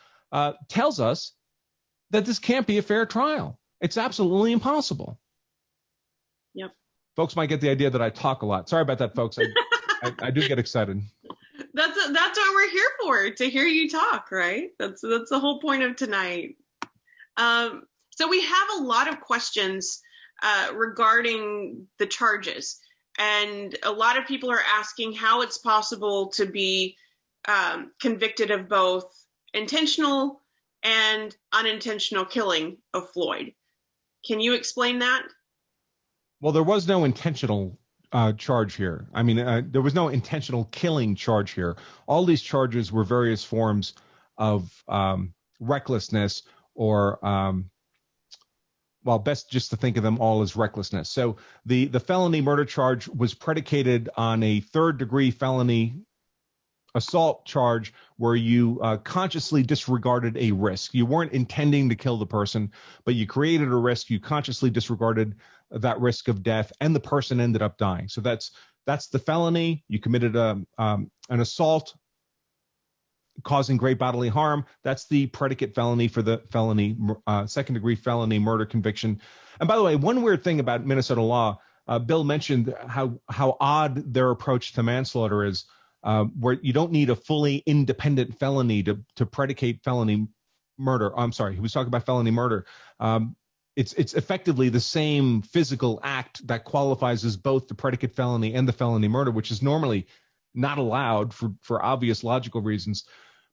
tells us that this can't be a fair trial. It's absolutely impossible. Yep. Folks might get the idea that I talk a lot. Sorry about that, folks. I do get excited. That's what we're here for, to hear you talk, right? That's the whole point of tonight. So we have a lot of questions regarding the charges, and a lot of people are asking how it's possible to be convicted of both intentional and unintentional killing of Floyd. Can you explain that? Well, there was no intentional charge here. I mean, there was no intentional killing charge here. All these charges were various forms of recklessness, or, best just to think of them all as recklessness. So the felony murder charge was predicated on a 3rd-degree felony assault charge where you consciously disregarded a risk. You weren't intending to kill the person, but you created a risk. You consciously disregarded that risk of death, and the person ended up dying. So that's the felony. You committed an assault causing great bodily harm. That's the predicate felony for the felony 2nd-degree felony murder conviction. And by the way, one weird thing about Minnesota law, Bill mentioned how odd their approach to manslaughter is. Where you don't need a fully independent felony to predicate felony murder. I'm sorry, he was talking about felony murder. It's effectively the same physical act that qualifies as both the predicate felony and the felony murder, which is normally not allowed for obvious logical reasons.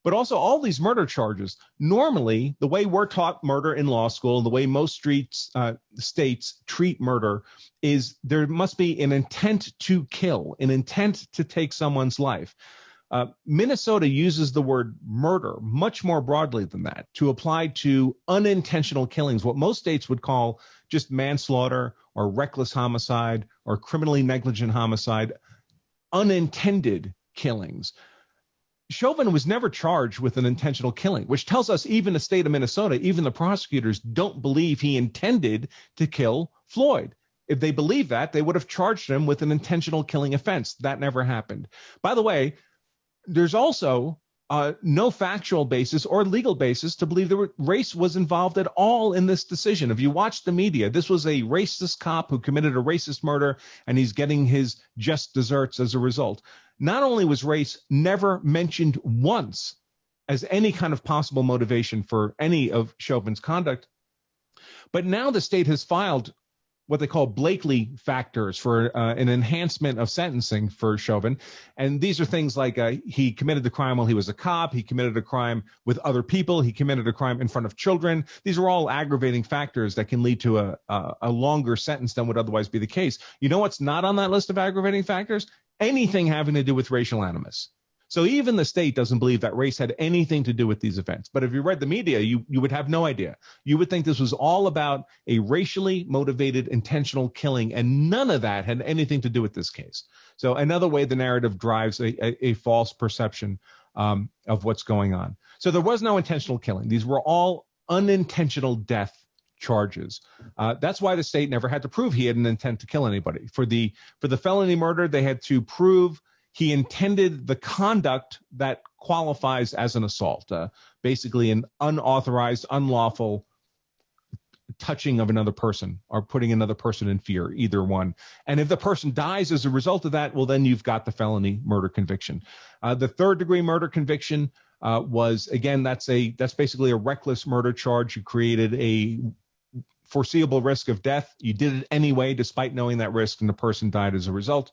But also all these murder charges, normally the way we're taught murder in law school, the way most states treat murder, is there must be an intent to kill, an intent to take someone's life. Minnesota uses the word murder much more broadly than that to apply to unintentional killings, what most states would call just manslaughter or reckless homicide or criminally negligent homicide, unintended killings. Chauvin was never charged with an intentional killing, which tells us even the state of Minnesota, even the prosecutors don't believe he intended to kill Floyd. if they believed that, they would have charged him with an intentional killing offense. That never happened. By the way, there's also no factual basis or legal basis to believe that race was involved at all in this decision. If you watch the media, this was a racist cop who committed a racist murder, and he's getting his just desserts as a result. Not only was race never mentioned once as any kind of possible motivation for any of Chauvin's conduct, but now the state has filed what they call Blakely factors for an enhancement of sentencing for Chauvin. And these are things like he committed the crime while he was a cop. He committed a crime with other people. He committed a crime in front of children. These are all aggravating factors that can lead to a longer sentence than would otherwise be the case. You know what's not on that list of aggravating factors? Anything having to do with racial animus. So even the state doesn't believe that race had anything to do with these events. But if you read the media, you would have no idea. You would think this was all about a racially motivated intentional killing, and none of that had anything to do with this case. So another way the narrative drives a false perception of what's going on. So there was no intentional killing. These were all unintentional death charges. That's why the state never had to prove he had an intent to kill anybody. For the felony murder, they had to prove he intended the conduct that qualifies as an assault, basically an unauthorized, unlawful touching of another person or putting another person in fear, either one. And if the person dies as a result of that, well, then you've got the felony murder conviction. The third-degree murder conviction was, again, that's basically a reckless murder charge. You created a foreseeable risk of death. You did it anyway, despite knowing that risk, and the person died as a result.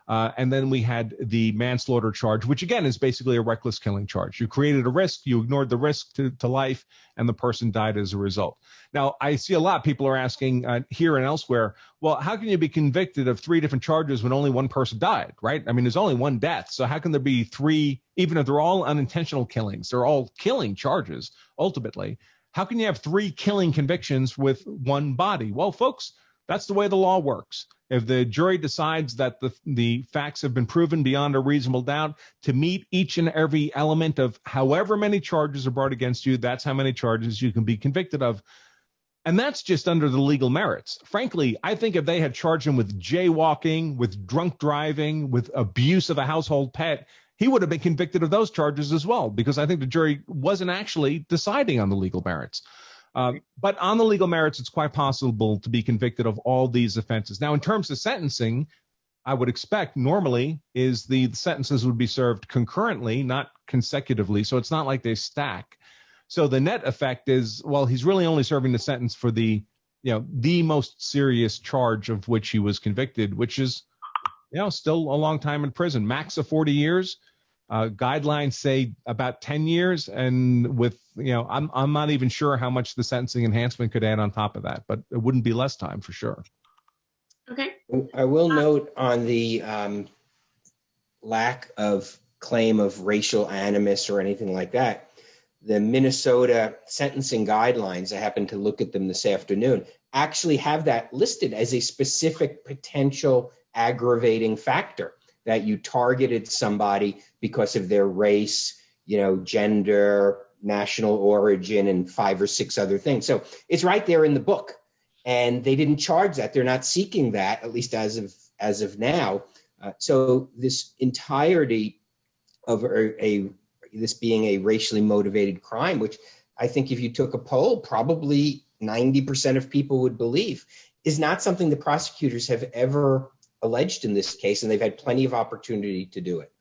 And then we had the manslaughter charge, which, again, is basically a reckless killing charge. You created a risk, you ignored the risk to life, and the person died as a result. Now, I see a lot of people are asking here and elsewhere, well, how can you be convicted of 3 different charges when only one person died, right? I mean, there's only one death. So how can there be 3, even if they're all unintentional killings, they're all killing charges, ultimately. How can you have 3 killing convictions with one body? Well, folks, that's the way the law works. If the jury decides that the facts have been proven beyond a reasonable doubt to meet each and every element of however many charges are brought against you, that's how many charges you can be convicted of. And that's just under the legal merits. Frankly, I think if they had charged him with jaywalking, with drunk driving, with abuse of a household pet, he would have been convicted of those charges as well, because I think the jury wasn't actually deciding on the legal merits. But on the legal merits, it's quite possible to be convicted of all these offenses. Now, in terms of sentencing, I would expect normally is the sentences would be served concurrently, not consecutively. So it's not like they stack. So the net effect is, well, he's really only serving the sentence for the most serious charge of which he was convicted, which is, still a long time in prison, max of 40 years. Guidelines say about 10 years, and with I'm not even sure how much the sentencing enhancement could add on top of that, but it wouldn't be less time for sure. Okay. I will note on the lack of claim of racial animus or anything like that, the Minnesota sentencing guidelines, I happened to look at them this afternoon, actually have that listed as a specific potential aggravating factor, that you targeted somebody because of their race, gender, national origin, and 5 or 6 other things. So it's right there in the book, and they didn't charge that. They're not seeking that, at least as of now. So this entirety of this being a racially motivated crime, which I think if you took a poll, probably 90% of people would believe, is not something the prosecutors have ever alleged in this case, and they've had plenty of opportunity to do it.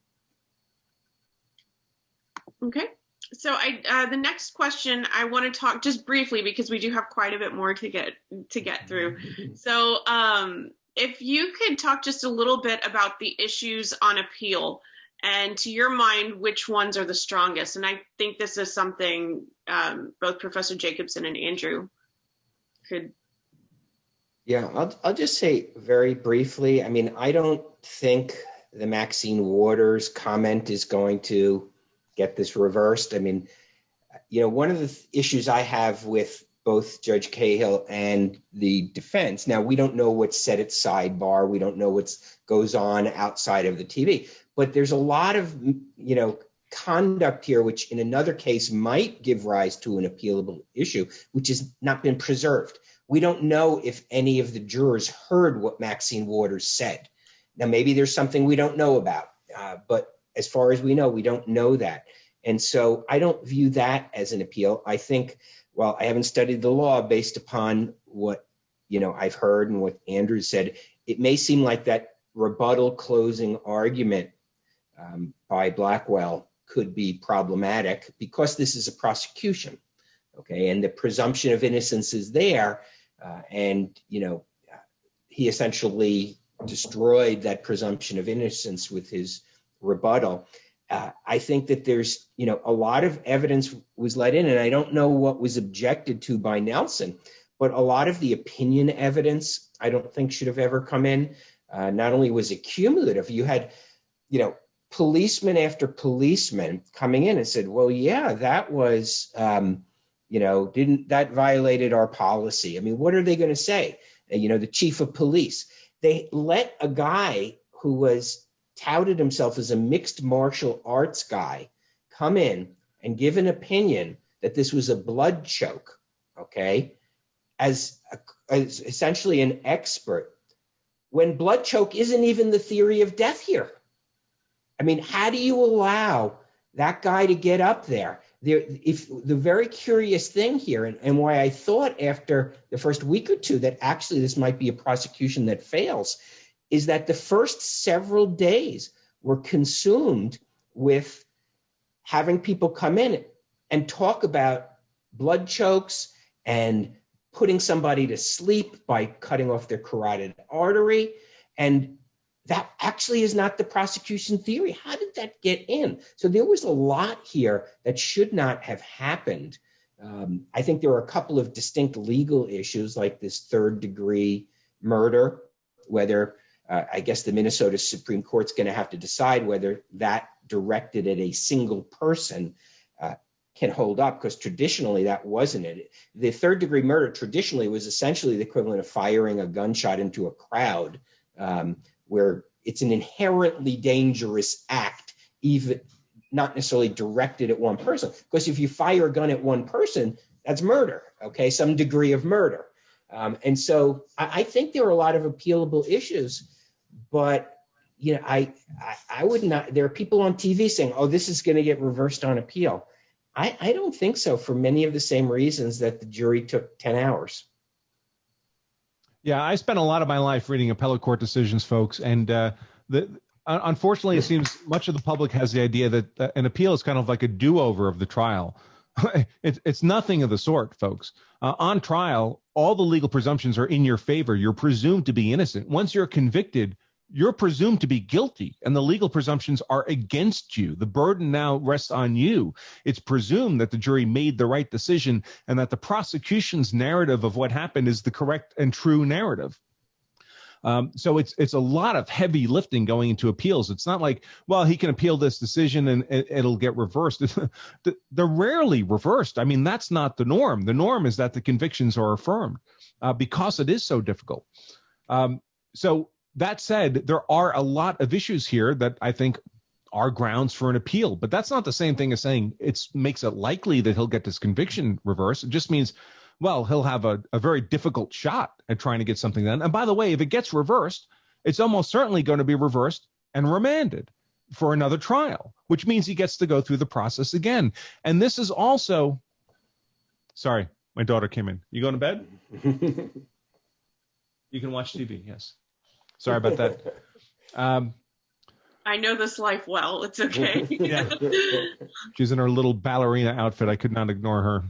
Okay. So the next question I want to talk just briefly, because we do have quite a bit more to get through. So if you could talk just a little bit about the issues on appeal, and to your mind, which ones are the strongest? And I think this is something both Professor Jacobson and Andrew could. Yeah, I'll just say very briefly, I mean, I don't think the Maxine Waters comment is going to get this reversed. I mean, one of the issues I have with both Judge Cahill and the defense, now we don't know what's said at sidebar, we don't know what goes on outside of the TV, but there's a lot of, conduct here, which in another case might give rise to an appealable issue, which has not been preserved. We don't know if any of the jurors heard what Maxine Waters said. Now, maybe there's something we don't know about, but as far as we know, we don't know that. And so I don't view that as an appeal. I think, well, I haven't studied the law based upon what, I've heard and what Andrew said. It may seem like that rebuttal closing argument by Blackwell could be problematic because this is a prosecution, okay? And the presumption of innocence is there, he essentially destroyed that presumption of innocence with his rebuttal. I think that there's, a lot of evidence was let in, and I don't know what was objected to by Nelson, but a lot of the opinion evidence I don't think should have ever come in. Not only was it cumulative, you had, policeman after policeman coming in and said, well, yeah, that was, that violated our policy. I mean, what are they going to say? The chief of police. They let a guy who was touted himself as a mixed martial arts guy come in and give an opinion that this was a blood choke, okay, as essentially an expert, when blood choke isn't even the theory of death here. I mean, how do you allow that guy to get up there? If the very curious thing here, and why I thought after the first week or two that actually this might be a prosecution that fails, is that the first several days were consumed with having people come in and talk about blood chokes and putting somebody to sleep by cutting off their carotid artery. And that actually is not the prosecution theory. How did that get in? So there was a lot here that should not have happened. I think there are a couple of distinct legal issues like this third-degree murder, whether I guess the Minnesota Supreme Court's going to have to decide whether that directed at a single person can hold up, because traditionally that wasn't it. The third-degree murder traditionally was essentially the equivalent of firing a gunshot into a crowd, where it's an inherently dangerous act, even not necessarily directed at one person. Because if you fire a gun at one person, that's murder, okay, some degree of murder. And so I think there are a lot of appealable issues, but I would not. There are people on TV saying, "Oh, this is going to get reversed on appeal." I don't think so, for many of the same reasons that the jury took 10 hours. Yeah, I spent a lot of my life reading appellate court decisions, folks, and unfortunately, it seems much of the public has the idea that an appeal is kind of like a do-over of the trial. It's nothing of the sort, folks. On trial, all the legal presumptions are in your favor. You're presumed to be innocent. Once you're convicted, you're presumed to be guilty, and the legal presumptions are against you. The burden now rests on you. It's presumed that the jury made the right decision and that the prosecution's narrative of what happened is the correct and true narrative. So it's a lot of heavy lifting going into appeals. It's not like, well, he can appeal this decision and it'll get reversed. They're rarely reversed. I mean, that's not the norm. The norm is that the convictions are affirmed because it is so difficult. So that said, there are a lot of issues here that I think are grounds for an appeal, but that's not the same thing as saying it makes it likely that he'll get this conviction reversed. It just means, well, he'll have a very difficult shot at trying to get something done. And by the way, if it gets reversed, it's almost certainly going to be reversed and remanded for another trial, which means he gets to go through the process again. And this is also, sorry, my daughter came in. You going to bed? You can watch TV, yes. Sorry about that. I know this life well. It's okay. Yeah. She's in her little ballerina outfit. I could not ignore her.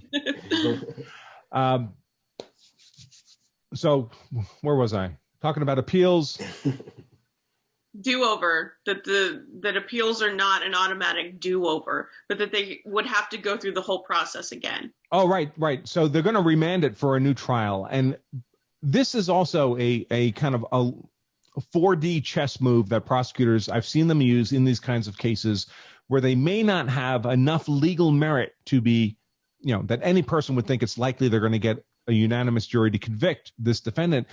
So where was I? Talking about appeals. Do-over, that appeals are not an automatic do-over, but that they would have to go through the whole process again. Oh, right. So they're going to remand it for a new trial. And this is also a kind of a 4D chess move that prosecutors, I've seen them use in these kinds of cases where they may not have enough legal merit to be, that any person would think it's likely they're going to get a unanimous jury to convict this defendant.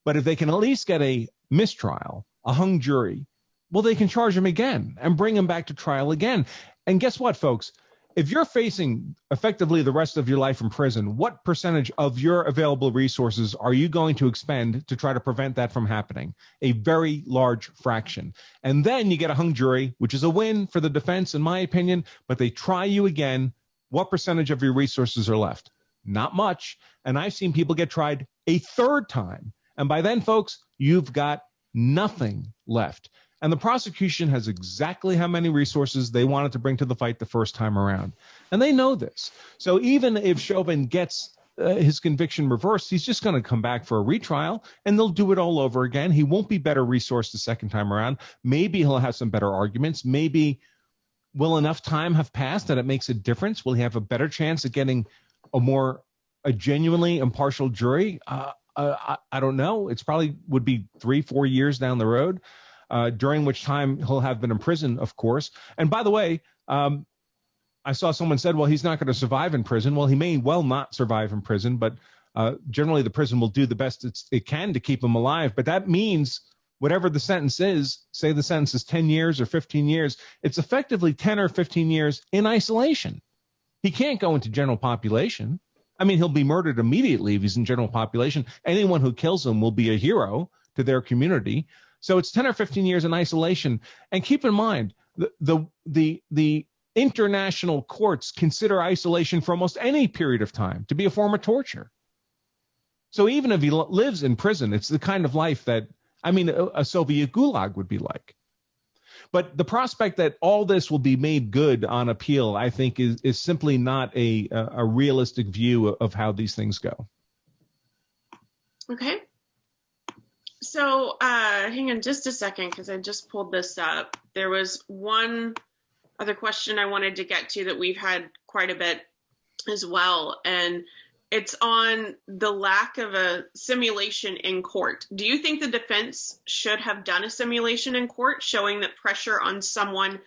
But if they can at least get a mistrial, a hung jury, well, they can charge him again and bring him back to trial again. And guess what, folks? If you're facing effectively the rest of your life in prison, what percentage of your available resources are you going to expend to try to prevent that from happening? A very large fraction. And then you get a hung jury, which is a win for the defense, in my opinion, but they try you again. What percentage of your resources are left? Not much. And I've seen people get tried a third time. And by then, folks, you've got nothing left. And the prosecution has exactly how many resources they wanted to bring to the fight the first time around. And they know this. So even if Chauvin gets his conviction reversed, he's just going to come back for a retrial, and they'll do it all over again. He won't be better resourced the second time around. Maybe he'll have some better arguments. Maybe will enough time have passed that it makes a difference? Will he have a better chance of getting a genuinely impartial jury? I don't know. It's probably would be 3-4 years down the road. During which time he'll have been in prison, of course. And by the way, I saw someone said, well, he's not going to survive in prison. Well, he may well not survive in prison, but generally the prison will do the best it can to keep him alive. But that means whatever the sentence is, say the sentence is 10 years or 15 years, it's effectively 10 or 15 years in isolation. He can't go into general population. I mean, he'll be murdered immediately if he's in general population. Anyone who kills him will be a hero to their community. So it's 10 or 15 years in isolation. And keep in mind, the international courts consider isolation for almost any period of time to be a form of torture. So even if he lives in prison, it's the kind of life that, I mean, a Soviet gulag would be like. But the prospect that all this will be made good on appeal, I think, is simply not a realistic view of how these things go. Okay. So hang on just a second, because I just pulled this up. There was one other question I wanted to get to that we've had quite a bit as well, and it's on the lack of a simulation in court. Do you think the defense should have done a simulation in court showing that pressure on someone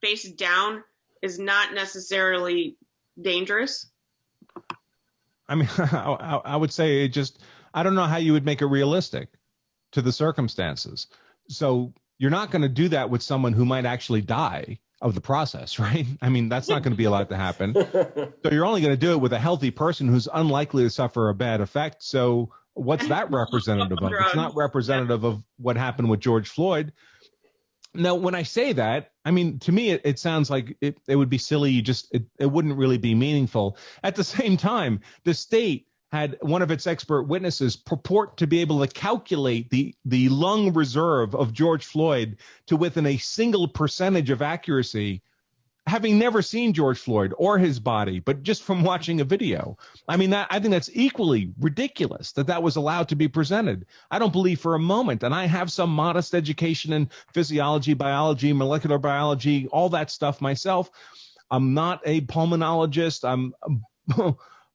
face down is not necessarily dangerous? I mean, I would say I don't know how you would make it realistic to the circumstances. So you're not going to do that with someone who might actually die of the process, right? I mean, that's not going to be allowed to happen. So you're only going to do it with a healthy person who's unlikely to suffer a bad effect. So what's that representative of? It's not representative of what happened with George Floyd. Now, when I say that, I mean, to me, it sounds like it would be silly. It wouldn't really be meaningful. At the same time, the state had one of its expert witnesses purport to be able to calculate the lung reserve of George Floyd to within a single percentage of accuracy, having never seen George Floyd or his body, but just from watching a video. I mean, I think that's equally ridiculous that was allowed to be presented. I don't believe for a moment, and I have some modest education in physiology, biology, molecular biology, all that stuff myself. I'm not a pulmonologist.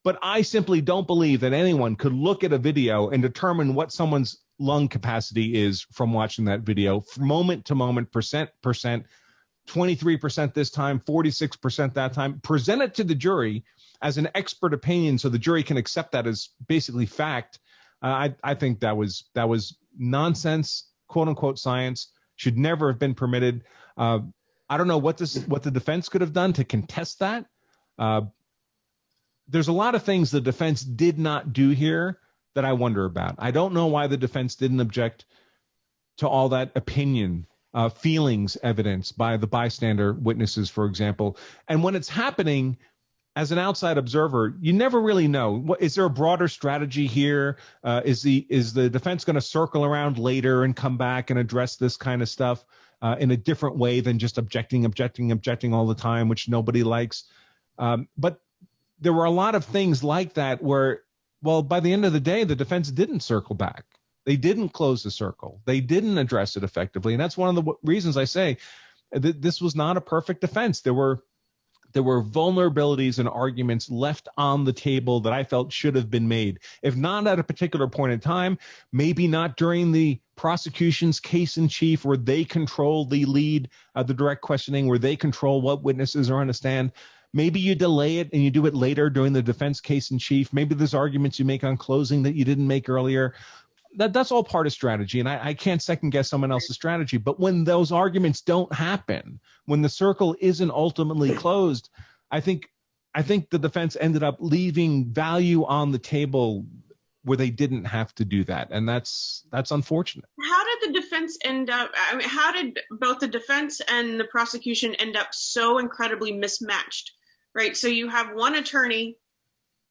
But I simply don't believe that anyone could look at a video and determine what someone's lung capacity is from watching that video, moment to moment, percent, 23% this time, 46% that time. Present it to the jury as an expert opinion so the jury can accept that as basically fact. I think that was nonsense, quote unquote science, should never have been permitted. I don't know what the defense could have done to contest that. There's a lot of things the defense did not do here that I wonder about. I don't know why the defense didn't object to all that opinion, feelings evidence by the bystander witnesses, for example. And when it's happening, as an outside observer, you never really know. Is there a broader strategy here? Is the defense going to circle around later and come back and address this kind of stuff in a different way than just objecting all the time, which nobody likes? But there were a lot of things like that where, well, by the end of the day, the defense didn't circle back. They didn't close the circle. They didn't address it effectively. And that's one of the reasons I say that this was not a perfect defense. There were vulnerabilities and arguments left on the table that I felt should have been made. If not at a particular point in time, maybe not during the prosecution's case in chief where they control the lead, the direct questioning, where they control what witnesses are on the stand. Maybe you delay it and you do it later during the defense case in chief. Maybe there's arguments you make on closing that you didn't make earlier. that's all part of strategy, and I can't second guess someone else's strategy. But when those arguments don't happen, when the circle isn't ultimately closed, I think the defense ended up leaving value on the table where they didn't have to do that, and that's unfortunate. How did the defense end up? I mean, how did both the defense and the prosecution end up so incredibly mismatched, right? So you have one attorney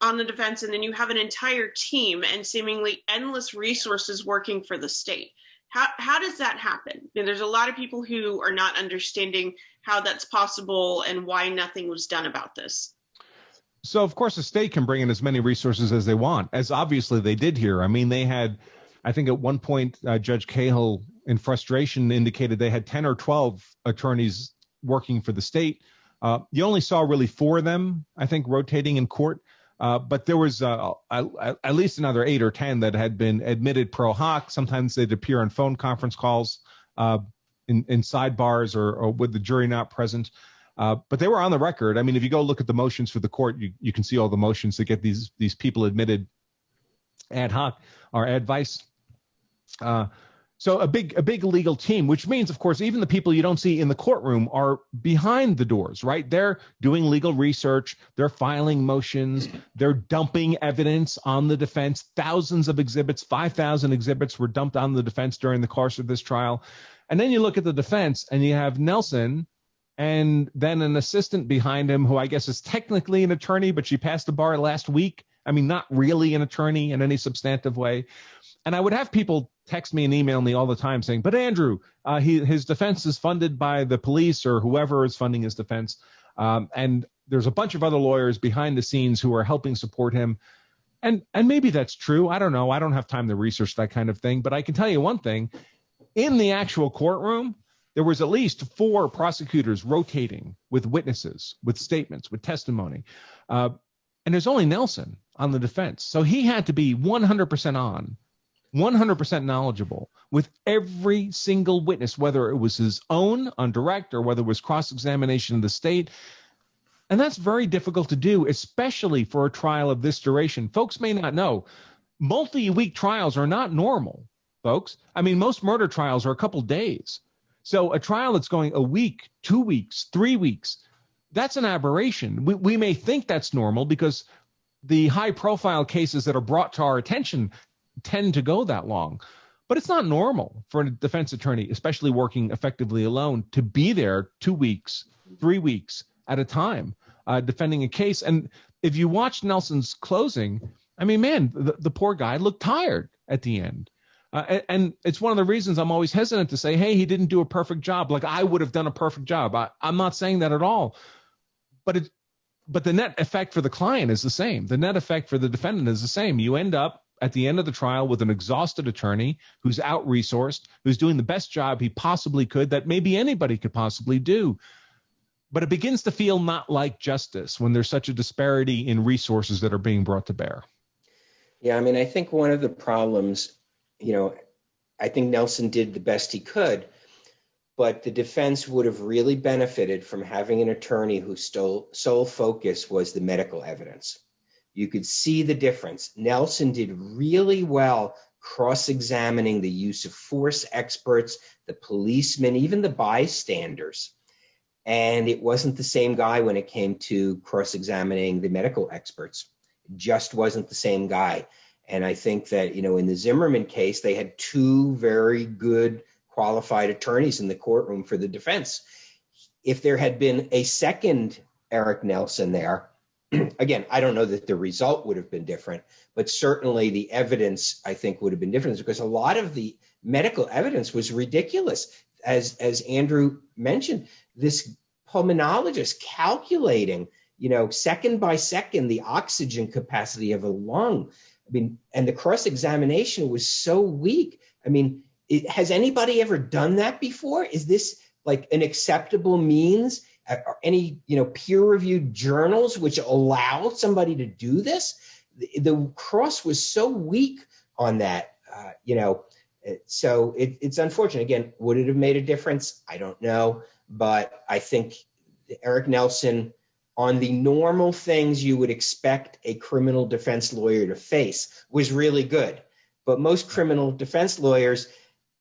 on the defense, and then you have an entire team and seemingly endless resources working for the state. How does that happen? You know, there's a lot of people who are not understanding how that's possible and why nothing was done about this. So, of course, the state can bring in as many resources as they want, as obviously they did here. I mean, they had, I think at one point, Judge Cahill, in frustration, indicated they had 10 or 12 attorneys working for the state. You only saw really 4 of them, I think, rotating in court. But there was at least another 8 or 10 that had been admitted pro hoc. Sometimes they'd appear on phone conference calls in sidebars or with the jury not present. But they were on the record. I mean, if you go look at the motions for the court, you can see all the motions to get these people admitted ad hoc or ad vice. So a big legal team, which means, of course, even the people you don't see in the courtroom are behind the doors, right? They're doing legal research. They're filing motions. They're dumping evidence on the defense. Thousands of exhibits, 5,000 exhibits were dumped on the defense during the course of this trial. And then you look at the defense and you have Nelson and then an assistant behind him who I guess is technically an attorney, but she passed the bar last week. I mean, not really an attorney in any substantive way. And I would have people text me and email me all the time saying, but Andrew, his defense is funded by the police or whoever is funding his defense. And there's a bunch of other lawyers behind the scenes who are helping support him. And maybe that's true. I don't know. I don't have time to research that kind of thing. But I can tell you one thing. In the actual courtroom, there was at least 4 prosecutors rotating with witnesses, with statements, with testimony. And there's only Nelson on the defense. So he had to be 100% on, 100% knowledgeable with every single witness, whether it was his own on direct or whether it was cross-examination of the state. And that's very difficult to do, especially for a trial of this duration. Folks may not know, multi-week trials are not normal, folks. I mean, most murder trials are a couple days. So a trial that's going a week, 2 weeks, 3 weeks, that's an aberration. We may think that's normal because the high-profile cases that are brought to our attention tend to go that long. But it's not normal for a defense attorney, especially working effectively alone, to be there 2 weeks, 3 weeks at a time defending a case. And if you watch Nelson's closing, I mean, man, the poor guy looked tired at the end. And it's one of the reasons I'm always hesitant to say, hey, he didn't do a perfect job. Like I would have done a perfect job. I'm not saying that at all. But the net effect for the client is the same. The net effect for the defendant is the same. You end up at the end of the trial with an exhausted attorney who's out-resourced, who's doing the best job he possibly could that maybe anybody could possibly do. But it begins to feel not like justice when there's such a disparity in resources that are being brought to bear. Yeah, I mean, I think one of the problems, I think Nelson did the best he could, but the defense would have really benefited from having an attorney whose sole focus was the medical evidence. You could see the difference. Nelson did really well cross-examining the use of force experts, the policemen, even the bystanders. And it wasn't the same guy when it came to cross-examining the medical experts. It just wasn't the same guy. And I think that, in the Zimmerman case, they had 2 very good qualified attorneys in the courtroom for the defense. If there had been a second Eric Nelson there, again, I don't know that the result would have been different, but certainly the evidence, I think, would have been different because a lot of the medical evidence was ridiculous. As Andrew mentioned, this pulmonologist calculating, second by second, the oxygen capacity of a lung. I mean, and the cross-examination was so weak. I mean, has anybody ever done that before? Is this like an acceptable means? Are any, peer-reviewed journals which allow somebody to do this? The cross was so weak on that, so it's unfortunate. Again, would it have made a difference? I don't know. But I think Eric Nelson, on the normal things you would expect a criminal defense lawyer to face, was really good. but most criminal defense lawyers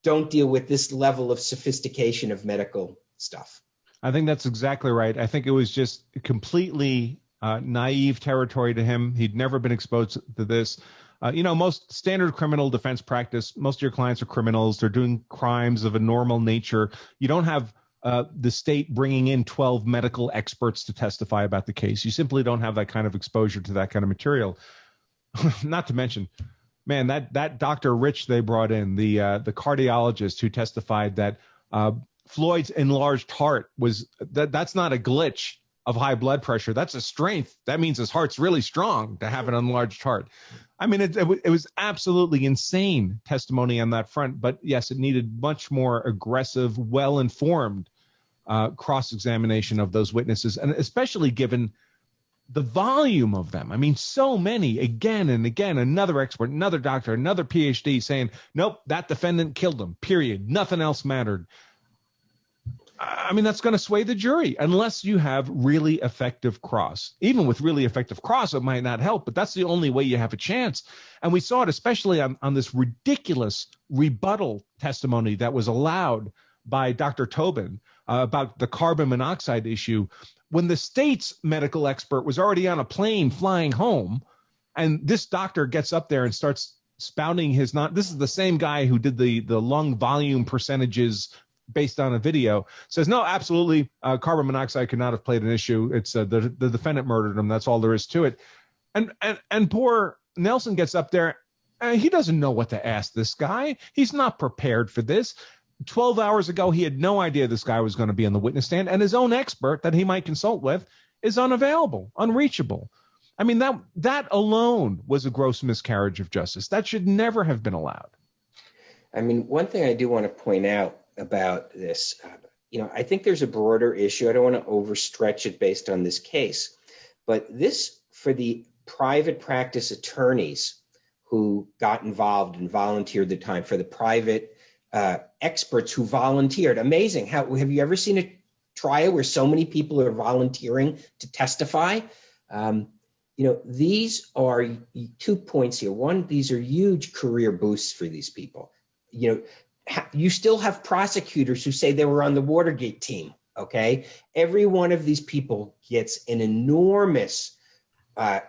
don't deal with this level of sophistication of medical stuff. I think that's exactly right. I think it was just completely naive territory to him. He'd never been exposed to this. Most standard criminal defense practice, most of your clients are criminals. They're doing crimes of a normal nature. You don't have the state bringing in 12 medical experts to testify about the case. You simply don't have that kind of exposure to that kind of material. Not to mention, man, that Dr. Rich they brought in, the cardiologist who testified that Floyd's enlarged heart that's not a glitch of high blood pressure. That's a strength. That means his heart's really strong to have an enlarged heart. I mean, it was absolutely insane testimony on that front. But yes, it needed much more aggressive, well-informed cross-examination of those witnesses, and especially given the volume of them. I mean, so many, again and again, another expert, another doctor, another PhD saying, nope, that defendant killed him, period. Nothing else mattered. I mean, that's going to sway the jury unless you have really effective cross. Even with really effective cross, it might not help, but that's the only way you have a chance. And we saw it especially on this ridiculous rebuttal testimony that was allowed by Dr. Chauvin about the carbon monoxide issue, when the state's medical expert was already on a plane flying home, and this doctor gets up there and starts spouting this is the same guy who did the lung volume percentages based on a video, says, no, absolutely, carbon monoxide could not have played an issue. It's the defendant murdered him. That's all there is to it. And poor Nelson gets up there, and he doesn't know what to ask this guy. He's not prepared for this. 12 hours ago, he had no idea this guy was going to be on the witness stand, and his own expert that he might consult with is unavailable, unreachable. I mean, that alone was a gross miscarriage of justice. That should never have been allowed. I mean, one thing I do want to point out about this, I think there's a broader issue. I don't want to overstretch it based on this case, but this, for the private practice attorneys who got involved and volunteered the time, for the private experts who volunteered. Amazing. Have you ever seen a trial where so many people are volunteering to testify? These are 2 points here. One, these are huge career boosts for these people. You still have prosecutors who say they were on the Watergate team. Okay. Every one of these people gets an enormous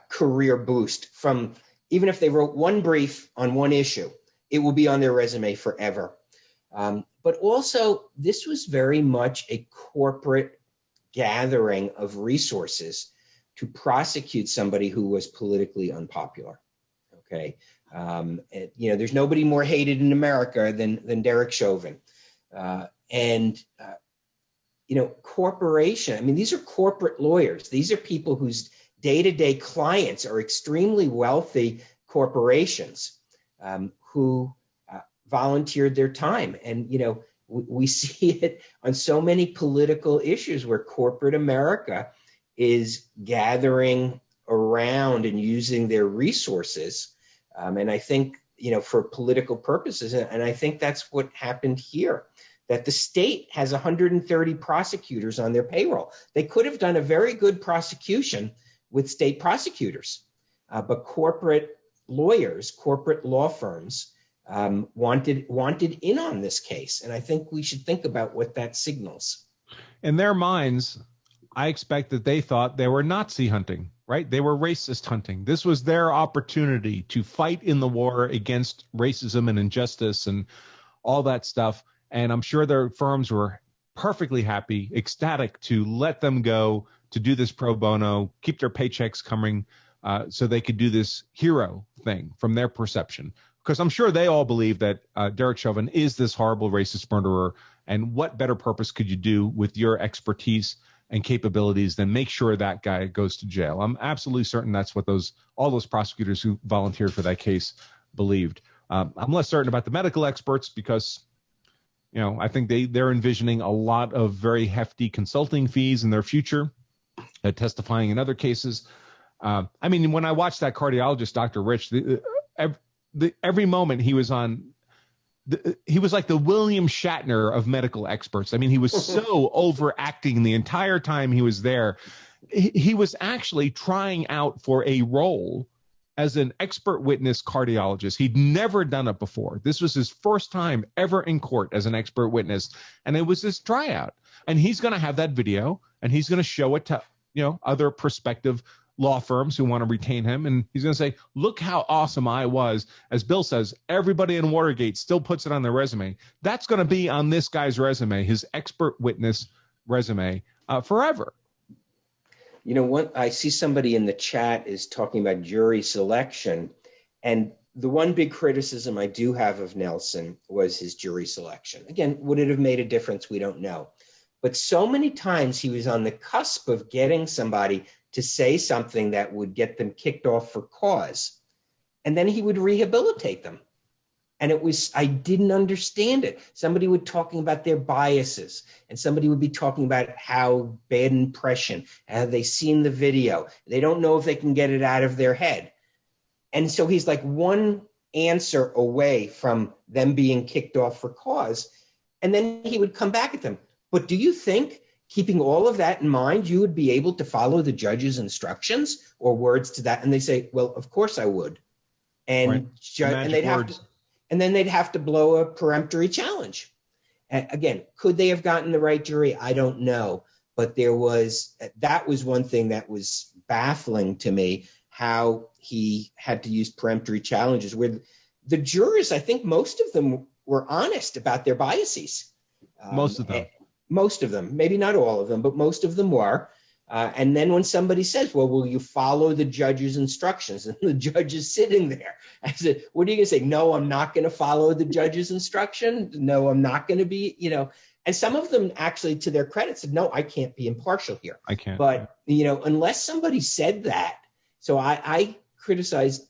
career boost from, even if they wrote one brief on one issue, it will be on their resume forever. But also, this was very much a corporate gathering of resources to prosecute somebody who was politically unpopular. Okay. There's nobody more hated in America than Derek Chauvin. Corporation, I mean, these are corporate lawyers. These are people whose day-to-day clients are extremely wealthy corporations who volunteered their time. And, we see it on so many political issues where corporate America is gathering around and using their resources. And I think, for political purposes, and I think that's what happened here, that the state has 130 prosecutors on their payroll. They could have done a very good prosecution with state prosecutors, but corporate lawyers, corporate law firms wanted in on this case. And I think we should think about what that signals. In their minds, I expect that they thought they were Nazi hunting, right? They were racist hunting. This was their opportunity to fight in the war against racism and injustice and all that stuff. And I'm sure their firms were perfectly happy, ecstatic to let them go, to do this pro bono, keep their paychecks coming, so they could do this hero thing from their perception. Because I'm sure they all believe that Derek Chauvin is this horrible racist murderer. And what better purpose could you do with your expertise and capabilities than make sure that guy goes to jail? I'm absolutely certain that's what all those prosecutors who volunteered for that case believed. I'm less certain about the medical experts because, I think they're envisioning a lot of very hefty consulting fees in their future, testifying in other cases. When I watched that cardiologist, Dr. Rich, every moment he was on, he was like the William Shatner of medical experts. I mean, he was so overacting the entire time he was there. He was actually trying out for a role as an expert witness cardiologist. He'd never done it before. This was his first time ever in court as an expert witness, and it was this tryout. And he's going to have that video, and he's going to show it to, other prospective law firms who want to retain him. And he's going to say, look how awesome I was. As Bill says, everybody in Watergate still puts it on their resume. That's going to be on this guy's resume, his expert witness resume, forever. I see somebody in the chat is talking about jury selection. And the one big criticism I do have of Nelson was his jury selection. Again, would it have made a difference? We don't know. But so many times he was on the cusp of getting somebody to say something that would get them kicked off for cause. And then he would rehabilitate them. And I didn't understand it. Somebody would talking about their biases, and somebody would be talking about how bad impression, have they seen the video? They don't know if they can get it out of their head. And so he's like one answer away from them being kicked off for cause. And then he would come back at them. But do you think, keeping all of that in mind, you would be able to follow the judge's instructions or words to that? And they say, well, of course I would. And, right. And then they'd have to blow a peremptory challenge. And again, could they have gotten the right jury? I don't know. But that was one thing that was baffling to me, how he had to use peremptory challenges where the jurors, I think most of them were honest about their biases. Most of them, maybe not all of them, but most of them were. And then when somebody says, well, will you follow the judge's instructions? And the judge is sitting there. I said, what are you going to say? No, I'm not going to follow the judge's instruction. No, I'm not going to be, and some of them actually, to their credit, said, no, I can't be impartial here. I can't. But, unless somebody said that. So I criticized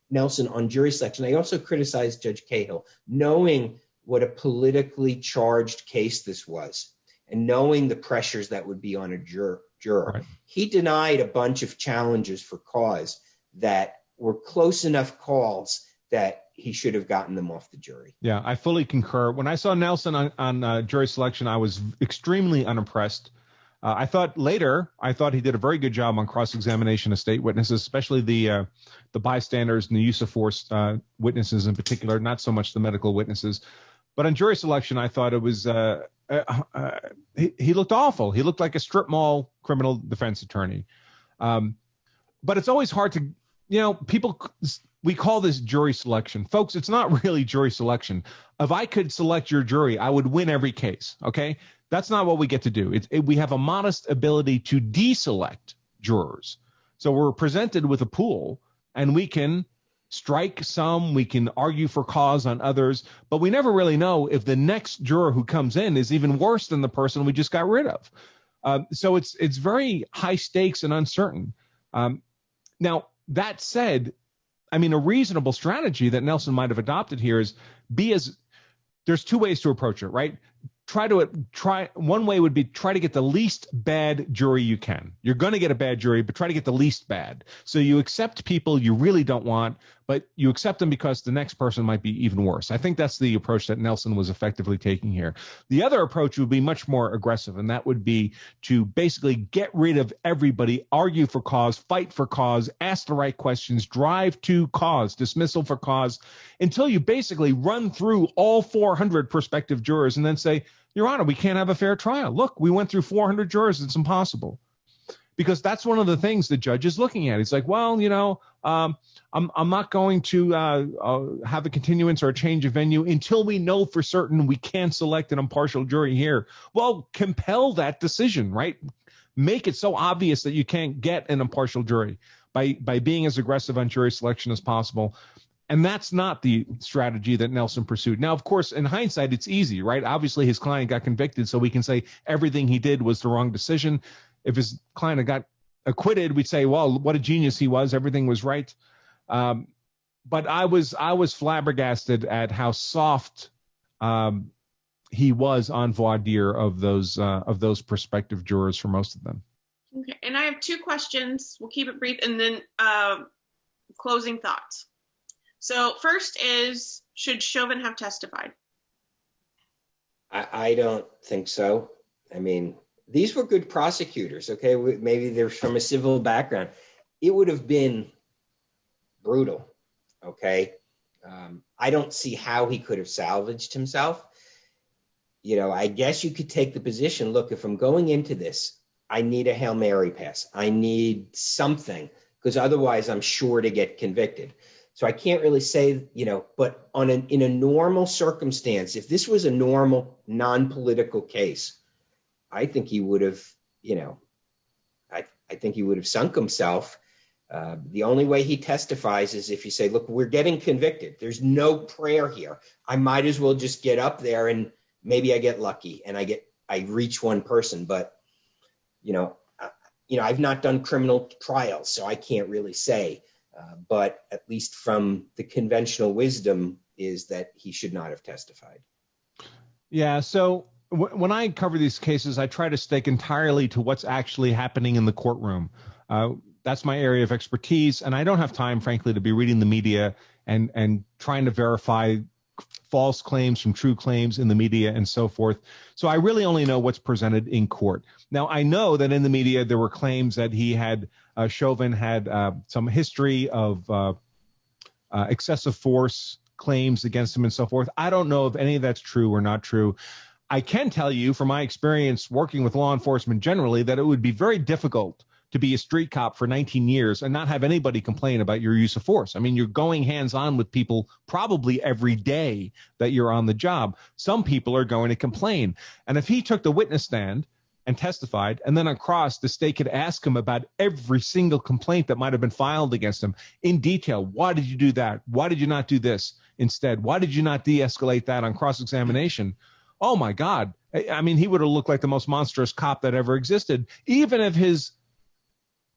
Nelson on jury selection. I also criticized Judge Cahill, knowing what a politically charged case this was and knowing the pressures that would be on a juror. Right. He denied a bunch of challenges for cause that were close enough calls that he should have gotten them off the jury. Yeah, I fully concur. When I saw Nelson on jury selection, I was extremely unimpressed. I thought he did a very good job on cross-examination of state witnesses, especially the bystanders and the use of force witnesses in particular, not so much the medical witnesses. But on jury selection, I thought it was he looked awful. He looked like a strip mall criminal defense attorney. But it's always hard to, we call this jury selection. Folks, it's not really jury selection. If I could select your jury, I would win every case, okay? That's not what we get to do. We have a modest ability to deselect jurors. So we're presented with a pool, and we can strike some, we can argue for cause on others, but we never really know if the next juror who comes in is even worse than the person we just got rid of. So it's very high stakes and uncertain. Now, that said, I mean, a reasonable strategy that Nelson might have adopted here is there's two ways to approach it, right? One way would be try to get the least bad jury you can. You're going to get a bad jury, but try to get the least bad. So you accept people you really don't want, but you accept them because the next person might be even worse. I think that's the approach that Nelson was effectively taking here. The other approach would be much more aggressive, and that would be to basically get rid of everybody, argue for cause, fight for cause, ask the right questions, drive to cause, dismissal for cause, until you basically run through all 400 prospective jurors and then say, Your Honor, we can't have a fair trial. Look, we went through 400 jurors. It's impossible. Because that's one of the things the judge is looking at. He's like, well, I'm not going to have a continuance or a change of venue until we know for certain we can select an impartial jury here. Well, compel that decision, right? Make it so obvious that you can't get an impartial jury by being as aggressive on jury selection as possible. And that's not the strategy that Nelson pursued. Now, of course, in hindsight, it's easy, right? Obviously, his client got convicted, so we can say everything he did was the wrong decision. If his client had got acquitted, we'd say, well, what a genius he was. Everything was right. But I was flabbergasted at how soft he was on voir dire of those prospective jurors for most of them. Okay, and I have two questions. We'll keep it brief, and then closing thoughts. So first is, should Chauvin have testified? I don't think so. I mean, these were good prosecutors, okay? Maybe they're from a civil background. It would have been brutal. Okay. I don't see how he could have salvaged himself. I guess you could take the position, look, if I'm going into this, I need a Hail Mary pass. I need something, because otherwise I'm sure to get convicted. So I can't really say, but in a normal circumstance, if this was a normal, non-political case, I think he would have, I think he would have sunk himself. The only way he testifies is if you say, look, we're getting convicted. There's no prayer here. I might as well just get up there and maybe I get lucky and I reach one person. But, I've not done criminal trials, so I can't really say. But at least from the conventional wisdom is that he should not have testified. Yeah. So when I cover these cases, I try to stick entirely to what's actually happening in the courtroom. That's my area of expertise. And I don't have time, frankly, to be reading the media and trying to verify false claims from true claims in the media and so forth. So I really only know what's presented in court. Now, I know that in the media, there were claims that he had, Chauvin had some history of excessive force claims against him and so forth. I don't know if any of that's true or not true. I can tell you from my experience working with law enforcement generally that it would be very difficult to be a street cop for 19 years and not have anybody complain about your use of force. I mean, you're going hands-on with people probably every day that you're on the job. Some people are going to complain. And if he took the witness stand and testified, and then on cross, the state could ask him about every single complaint that might have been filed against him in detail. Why did you do that? Why did you not do this instead? Why did you not de-escalate that on cross-examination? Oh, my God. I mean, he would have looked like the most monstrous cop that ever existed, even if his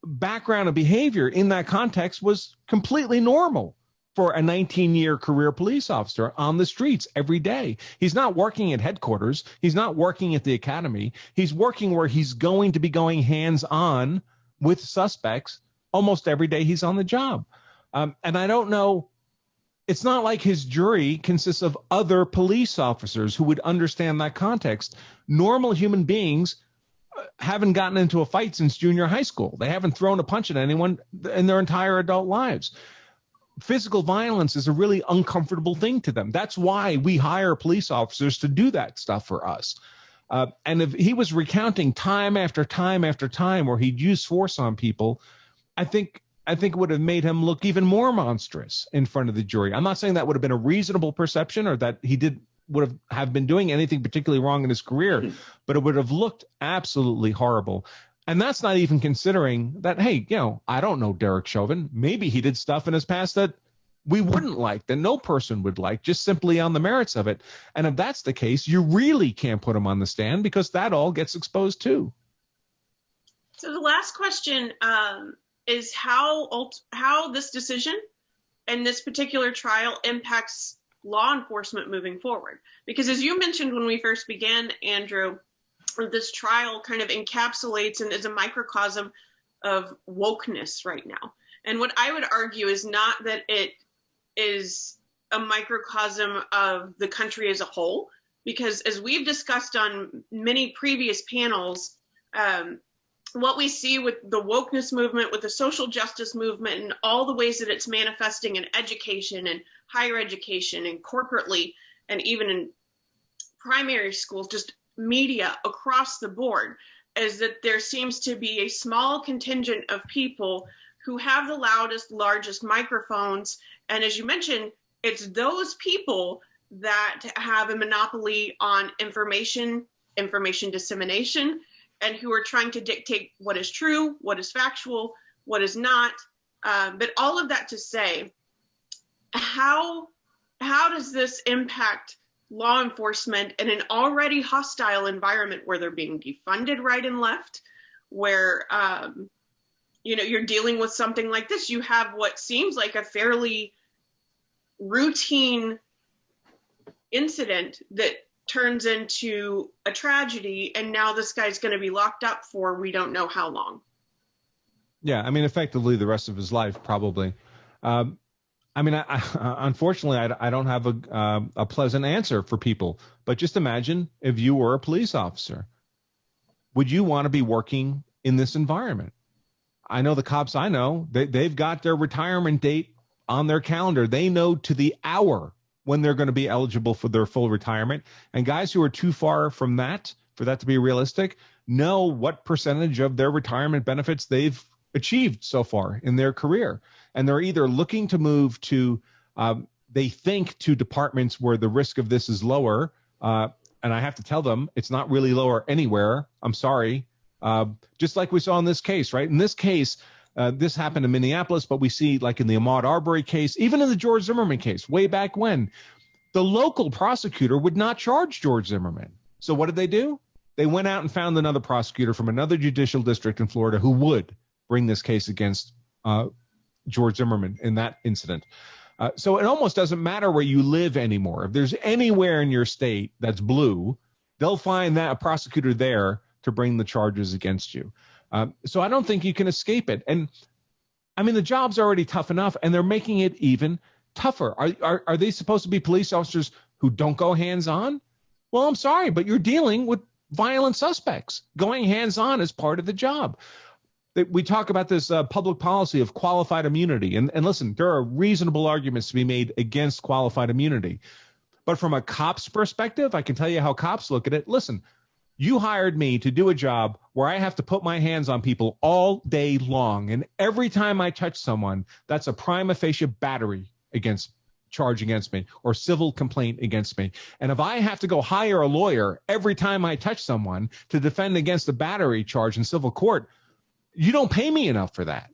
background and behavior in that context was completely normal for a 19-year career police officer on the streets every day. He's not working at headquarters. He's not working at the academy. He's working where he's going to be going hands-on with suspects almost every day he's on the job. And I don't know, it's not like his jury consists of other police officers who would understand that context. Normal human beings haven't gotten into a fight since junior high school. They haven't thrown a punch at anyone in their entire adult lives. Physical violence is a really uncomfortable thing to them. That's why we hire police officers to do that stuff for us. And if he was recounting time after time after time where he'd use force on people, I think it would have made him look even more monstrous in front of the jury. I'm not saying that would have been a reasonable perception or that he would have been doing anything particularly wrong in his career, but it would have looked absolutely horrible. And that's not even considering that, hey, I don't know Derek Chauvin. Maybe he did stuff in his past that we wouldn't like, that no person would like, just simply on the merits of it. And if that's the case, you really can't put him on the stand because that all gets exposed too. So the last question is how this decision and this particular trial impacts law enforcement moving forward. Because as you mentioned when we first began, Andrew, this trial kind of encapsulates and is a microcosm of wokeness right now. And what I would argue is not that it is a microcosm of the country as a whole, because as we've discussed on many previous panels, what we see with the wokeness movement, with the social justice movement, and all the ways that it's manifesting in education and higher education and corporately, and even in primary schools, just media across the board, is that there seems to be a small contingent of people who have the loudest, largest microphones. And as you mentioned, it's those people that have a monopoly on information dissemination, and who are trying to dictate what is true, what is factual, what is not. But all of that to say, how does this impact law enforcement in an already hostile environment where they're being defunded right and left, where you're dealing with something like this? You have what seems like a fairly routine incident that turns into a tragedy, and now this guy's going to be locked up for we don't know how long. Yeah, I mean, effectively the rest of his life, probably. Unfortunately, I don't have a pleasant answer for people. But just imagine if you were a police officer. Would you want to be working in this environment? I know the cops I know, they've got their retirement date on their calendar. They know to the hour when they're going to be eligible for their full retirement. And guys who are too far from that, for that to be realistic, know what percentage of their retirement benefits they've achieved so far in their career. And they're either looking to move to, they think, to departments where the risk of this is lower. And I have to tell them it's not really lower anywhere. I'm sorry. Just like we saw in this case, right? In this case, this happened in Minneapolis, but we see, like in the Ahmaud Arbery case, even in the George Zimmerman case, way back when, the local prosecutor would not charge George Zimmerman. So what did they do? They went out and found another prosecutor from another judicial district in Florida who would bring this case against George Zimmerman in that incident. So it almost doesn't matter where you live anymore. If there's anywhere in your state that's blue, they'll find that a prosecutor there to bring the charges against you. So I don't think you can escape it. And I mean, the job's already tough enough, and they're making it even tougher. Are they supposed to be police officers who don't go hands-on? Well, I'm sorry, but you're dealing with violent suspects. Going hands-on is part of the job. We talk about this public policy of qualified immunity. And listen, there are reasonable arguments to be made against qualified immunity. But from a cop's perspective, I can tell you how cops look at it. Listen, you hired me to do a job where I have to put my hands on people all day long. And every time I touch someone, that's a prima facie battery charge against me, or civil complaint against me. And if I have to go hire a lawyer every time I touch someone to defend against a battery charge in civil court, you don't pay me enough for that.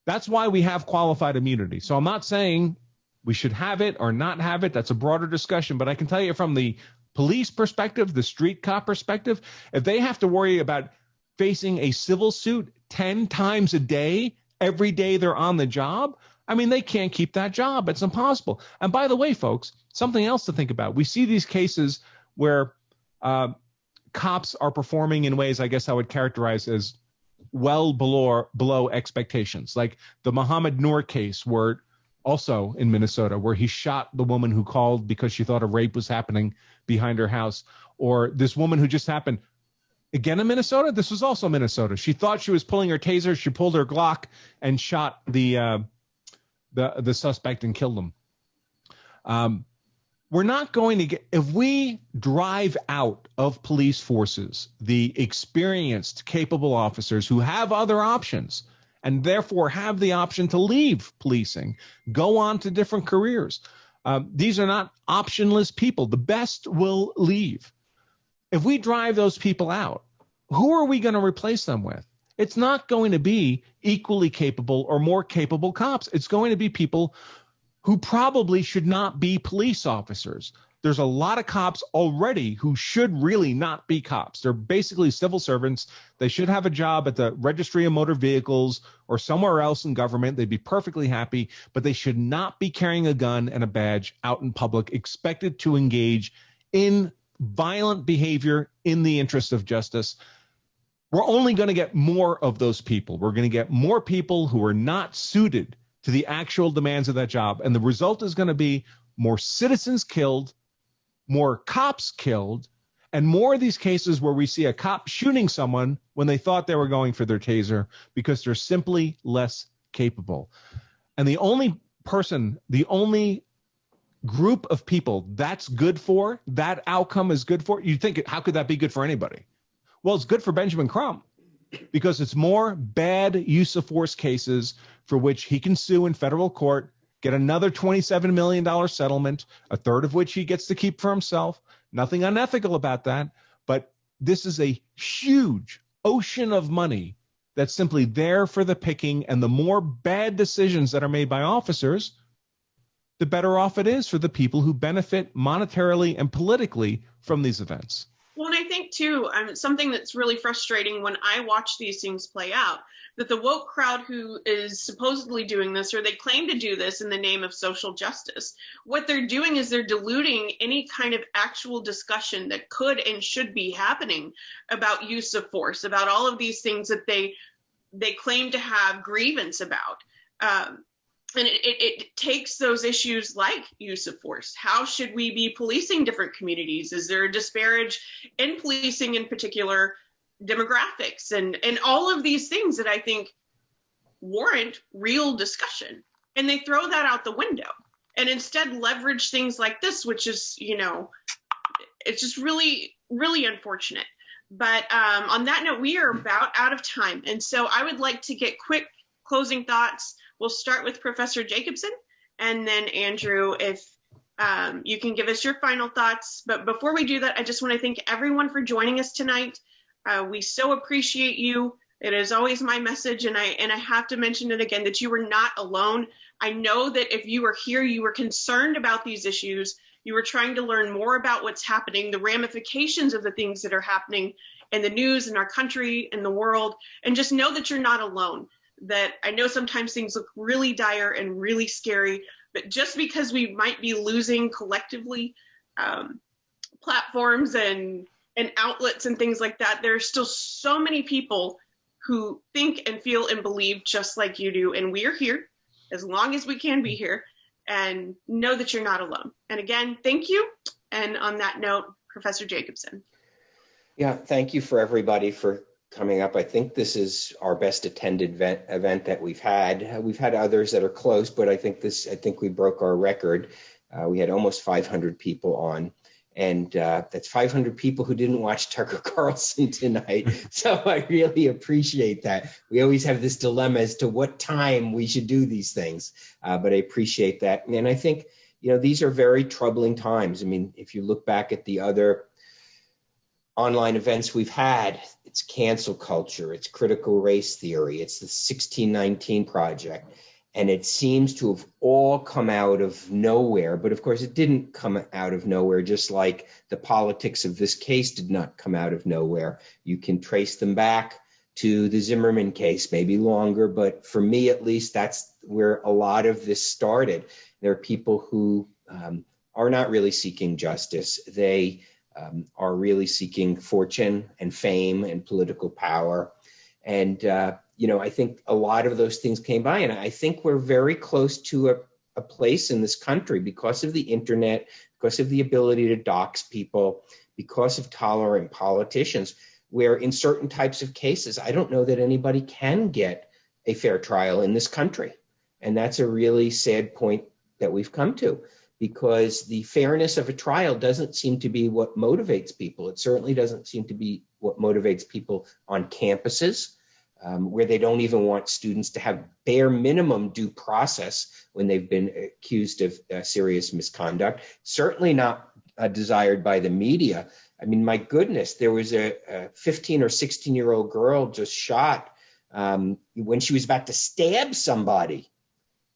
That's why we have qualified immunity. So I'm not saying we should have it or not have it. That's a broader discussion. But I can tell you from the police perspective, the street cop perspective, if they have to worry about facing a civil suit 10 times a day, every day they're on the job, I mean, they can't keep that job. It's impossible. And by the way, folks, something else to think about. We see these cases where cops are performing in ways I guess I would characterize as well below expectations, like the Muhammad Noor case, where also in Minnesota, where he shot the woman who called because she thought a rape was happening behind her house, or this woman who just happened again in Minnesota. This was also Minnesota. She thought she was pulling her taser. She pulled her Glock and shot the suspect and killed him. We're not going to get, if we drive out of police forces the experienced, capable officers who have other options and therefore have the option to leave policing, go on to different careers. These are not optionless people. The best will leave. If we drive those people out, who are we going to replace them with? It's not going to be equally capable or more capable cops. It's going to be people who probably should not be police officers. There's a lot of cops already who should really not be cops. They're basically civil servants. They should have a job at the Registry of Motor Vehicles or somewhere else in government. They'd be perfectly happy, but they should not be carrying a gun and a badge out in public, expected to engage in violent behavior in the interest of justice. We're only going to get more of those people. We're going to get more people who are not suited to the actual demands of that job. And the result is going to be more citizens killed, more cops killed, and more of these cases where we see a cop shooting someone when they thought they were going for their taser because they're simply less capable. And the only group of people that's good for, that outcome is good for, you think, how could that be good for anybody? Well, it's good for Benjamin Crump because it's more bad use of force cases for which he can sue in federal court, get another $27 million settlement, a third of which he gets to keep for himself. Nothing unethical about that. But this is a huge ocean of money that's simply there for the picking. And the more bad decisions that are made by officers, the better off it is for the people who benefit monetarily and politically from these events. Well, and I think, too, something that's really frustrating when I watch these things play out, that the woke crowd who is supposedly doing this, or they claim to do this in the name of social justice, what they're doing is they're diluting any kind of actual discussion that could and should be happening about use of force, about all of these things that they claim to have grievance about. And it takes those issues like use of force. How should we be policing different communities? Is there a disparage in policing, in particular demographics, and all of these things that I think warrant real discussion? And they throw that out the window and instead leverage things like this, which is, it's just really, really unfortunate. But on that note, we are about out of time. And so I would like to get quick closing thoughts. We'll start with Professor Jacobson, and then Andrew, if you can give us your final thoughts. But before we do that, I just want to thank everyone for joining us tonight. We so appreciate you. It is always my message, and I have to mention it again, that you were not alone. I know that if you were here, you were concerned about these issues. You were trying to learn more about what's happening, the ramifications of the things that are happening in the news, in our country, in the world, and just know that you're not alone. That I know sometimes things look really dire and really scary, but just because we might be losing collectively platforms and outlets and things like that, there are still so many people who think and feel and believe just like you do, and we are here as long as we can be here, and know that you're not alone. And again, thank you. And on that note, Professor Jacobson. Yeah, thank you for everybody for coming up. I think this is our best attended event that we've had. We've had others that are close, but I think we broke our record. We had almost 500 people on, and that's 500 people who didn't watch Tucker Carlson tonight. So I really appreciate that. We always have this dilemma as to what time we should do these things, but I appreciate that. And I think, these are very troubling times. I mean, if you look back at the other online events we've had, it's cancel culture, it's critical race theory, it's the 1619 Project, and it seems to have all come out of nowhere. But of course, it didn't come out of nowhere, just like the politics of this case did not come out of nowhere. You can trace them back to the Zimmerman case, maybe longer, but for me at least, that's where a lot of this started. There are people who are not really seeking justice. They are really seeking fortune and fame and political power. And, I think a lot of those things came by. And I think we're very close to a place in this country because of the internet, because of the ability to dox people, because of tolerant politicians, where in certain types of cases, I don't know that anybody can get a fair trial in this country. And that's a really sad point that we've come to, because the fairness of a trial doesn't seem to be what motivates people. It certainly doesn't seem to be what motivates people on campuses, where they don't even want students to have bare minimum due process when they've been accused of serious misconduct. Certainly not desired by the media. I mean, my goodness, there was a 15 or 16-year-old girl just shot when she was about to stab somebody.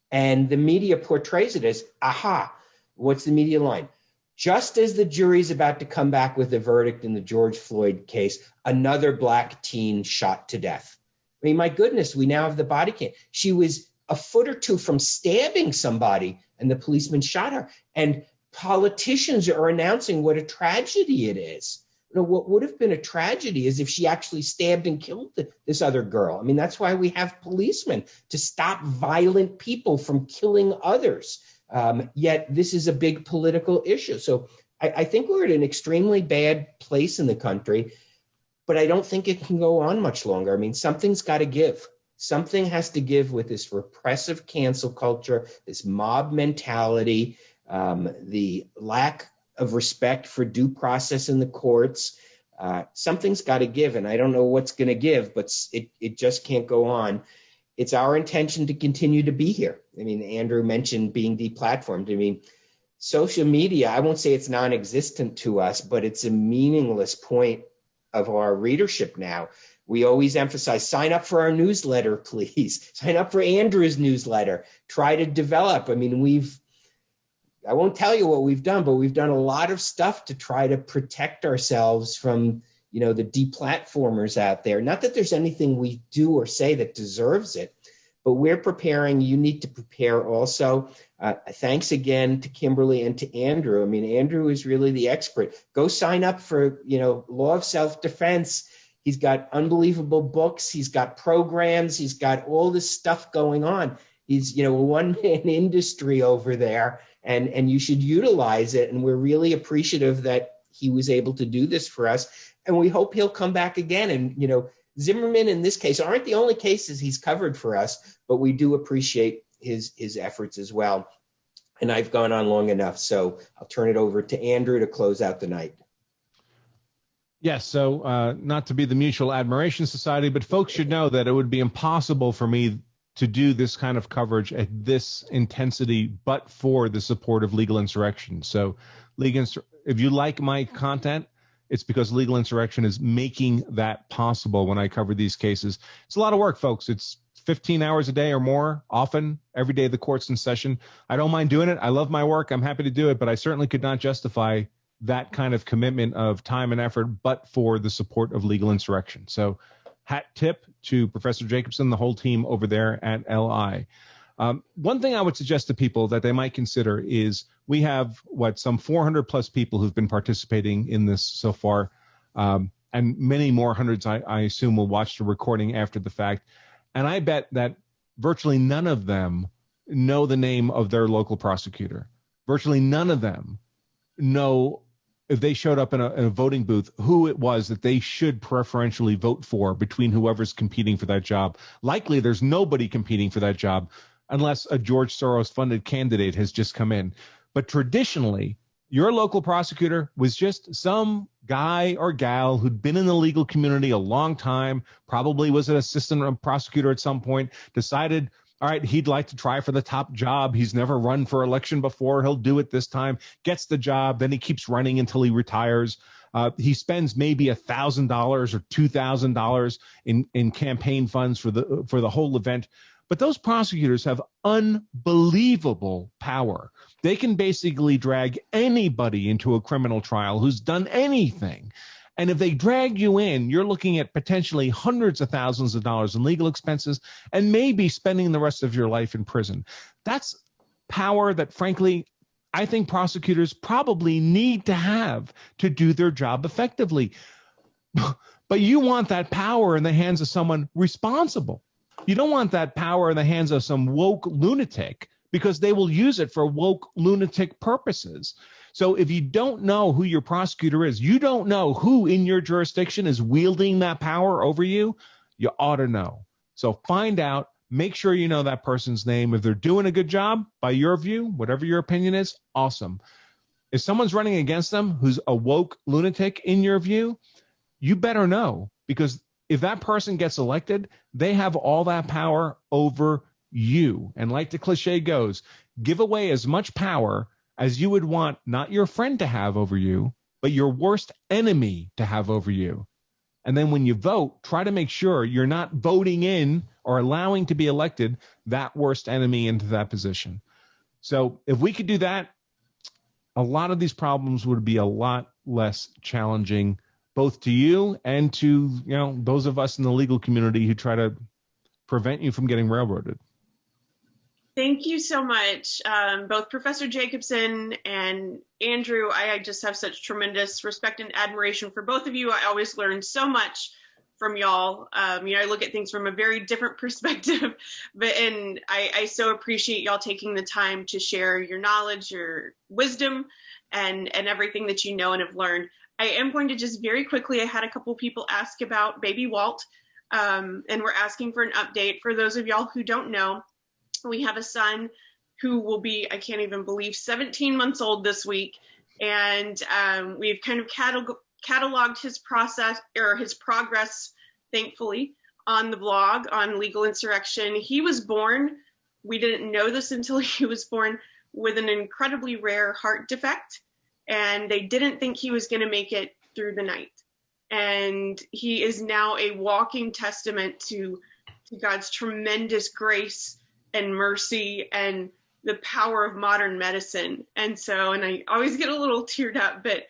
And the media portrays it as, aha, what's the media line? Just as the jury's about to come back with a verdict in the George Floyd case, another Black teen shot to death. I mean, my goodness, we now have the body cam. She was a foot or two from stabbing somebody, and the policeman shot her. And politicians are announcing what a tragedy it is. What would have been a tragedy is if she actually stabbed and killed this other girl. I mean, that's why we have policemen, to stop violent people from killing others. Yet this is a big political issue. So I think we're at an extremely bad place in the country, but I don't think it can go on much longer. I mean, something's got to give. Something has to give with this repressive cancel culture, this mob mentality, the lack of respect for due process in the courts. Something's got to give, and I don't know what's going to give, but it just can't go on. It's our intention to continue to be here. I mean, Andrew mentioned being deplatformed. I mean, social media, I won't say it's non-existent to us, but it's a meaningless point of our readership now. We always emphasize, sign up for our newsletter, please. Sign up for Andrew's newsletter. Try to develop. I mean, I won't tell you what we've done, but we've done a lot of stuff to try to protect ourselves from, the deplatformers out there. Not that there's anything we do or say that deserves it, but we're preparing. You need to prepare also. Thanks again to Kimberly and to Andrew. I mean, Andrew is really the expert. Go sign up for, Law of Self-Defense. He's got unbelievable books. He's got programs. He's got all this stuff going on. He's, a one-man industry over there, and you should utilize it. And we're really appreciative that he was able to do this for us. And we hope he'll come back again. And, Zimmerman in this case aren't the only cases he's covered for us, but we do appreciate his efforts as well. And I've gone on long enough, so I'll turn it over to Andrew to close out the night. Yes, so not to be the Mutual Admiration Society, but folks should know that it would be impossible for me to do this kind of coverage at this intensity, but for the support of Legal Insurrection. So if you like my content, it's because Legal Insurrection is making that possible when I cover these cases. It's a lot of work, folks. It's 15 hours a day or more, often every day the court's in session. I don't mind doing it. I love my work. I'm happy to do it, but I certainly could not justify that kind of commitment of time and effort, but for the support of Legal Insurrection. So hat tip to Professor Jacobson, the whole team over there at LI. One thing I would suggest to people that they might consider is we have some 400 plus people who've been participating in this so far, and many more hundreds I assume will watch the recording after the fact. And I bet that virtually none of them know the name of their local prosecutor. Virtually none of them know, if they showed up in a voting booth, who it was that they should preferentially vote for between whoever's competing for that job. Likely there's nobody competing for that job unless a George Soros funded candidate has just come in. But traditionally, your local prosecutor was just some guy or gal who'd been in the legal community a long time, probably was an assistant prosecutor at some point, decided, all right, he'd like to try for the top job. He's never run for election before. He'll do it this time, gets the job. Then he keeps running until he retires. He spends maybe $1,000 or $2,000 in campaign funds for the whole event. But those prosecutors have unbelievable power. They can basically drag anybody into a criminal trial who's done anything. And if they drag you in, you're looking at potentially hundreds of thousands of dollars in legal expenses and maybe spending the rest of your life in prison. That's power that, frankly, I think prosecutors probably need to have to do their job effectively. But you want that power in the hands of someone responsible. You don't want that power in the hands of some woke lunatic, because they will use it for woke lunatic purposes. So if you don't know who your prosecutor is, you don't know who in your jurisdiction is wielding that power over you, you ought to know. So find out, make sure you know that person's name. If they're doing a good job, by your view, whatever your opinion is, awesome. If someone's running against them who's a woke lunatic in your view, you better know, because if that person gets elected, they have all that power over you. And like the cliche goes, give away as much power as you would want not your friend to have over you, but your worst enemy to have over you. And then when you vote, try to make sure you're not voting in or allowing to be elected that worst enemy into that position. So if we could do that, a lot of these problems would be a lot less challenging, both to you and to, those of us in the legal community who try to prevent you from getting railroaded. Thank you so much, both Professor Jacobson and Andrew. I just have such tremendous respect and admiration for both of you. I always learn so much from y'all. I look at things from a very different perspective, and I so appreciate y'all taking the time to share your knowledge, your wisdom, and everything that you know and have learned. I am going to just very quickly, I had a couple people ask about baby Walt, and we're asking for an update. For those of y'all who don't know, we have a son who will be, I can't even believe, 17 months old this week. And we've kind of cataloged his process or his progress, thankfully, on the blog on Legal Insurrection. He was born, we didn't know this until he was born, with an incredibly rare heart defect. And they didn't think he was going to make it through the night. And he is now a walking testament to God's tremendous grace and mercy and the power of modern medicine. And I always get a little teared up, but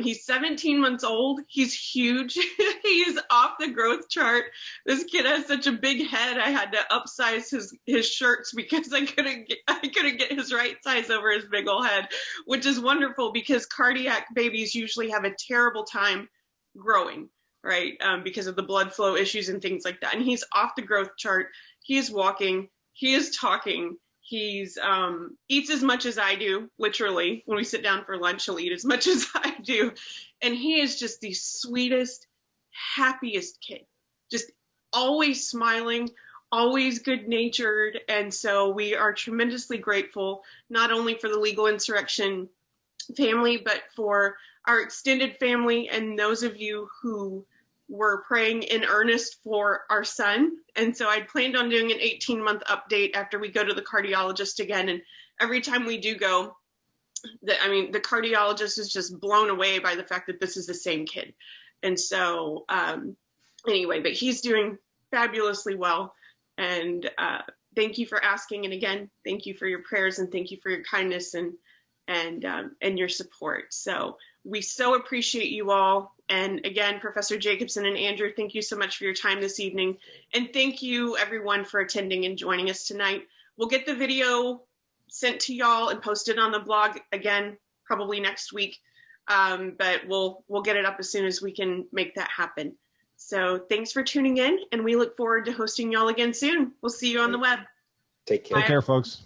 he's 17 months old. He's huge. He's off the growth chart. This kid has such a big head. I had to upsize his shirts because I couldn't get his right size over his big old head, which is wonderful because cardiac babies usually have a terrible time growing, right? Because of the blood flow issues and things like that. And he's off the growth chart. He is walking. He is talking. He's eats as much as I do, literally. When we sit down for lunch, he'll eat as much as I do. And he is just the sweetest, happiest kid. Just always smiling, always good-natured, and so we are tremendously grateful, not only for the Legal Insurrection family, but for our extended family and those of you who were praying in earnest for our son. And so I planned on doing an 18-month update after we go to the cardiologist again. And every time we do go, the cardiologist is just blown away by the fact that this is the same kid. And so anyway, but he's doing fabulously well. And thank you for asking. And again, thank you for your prayers and thank you for your kindness and your support. So we so appreciate you all. And again, Professor Jacobson and Andrew, thank you so much for your time this evening. And thank you everyone for attending and joining us tonight. We'll get the video sent to y'all and posted on the blog again, probably next week. But we'll get it up as soon as we can make that happen. So thanks for tuning in, and we look forward to hosting y'all again soon. We'll see you on the web. Take care. Take care, folks.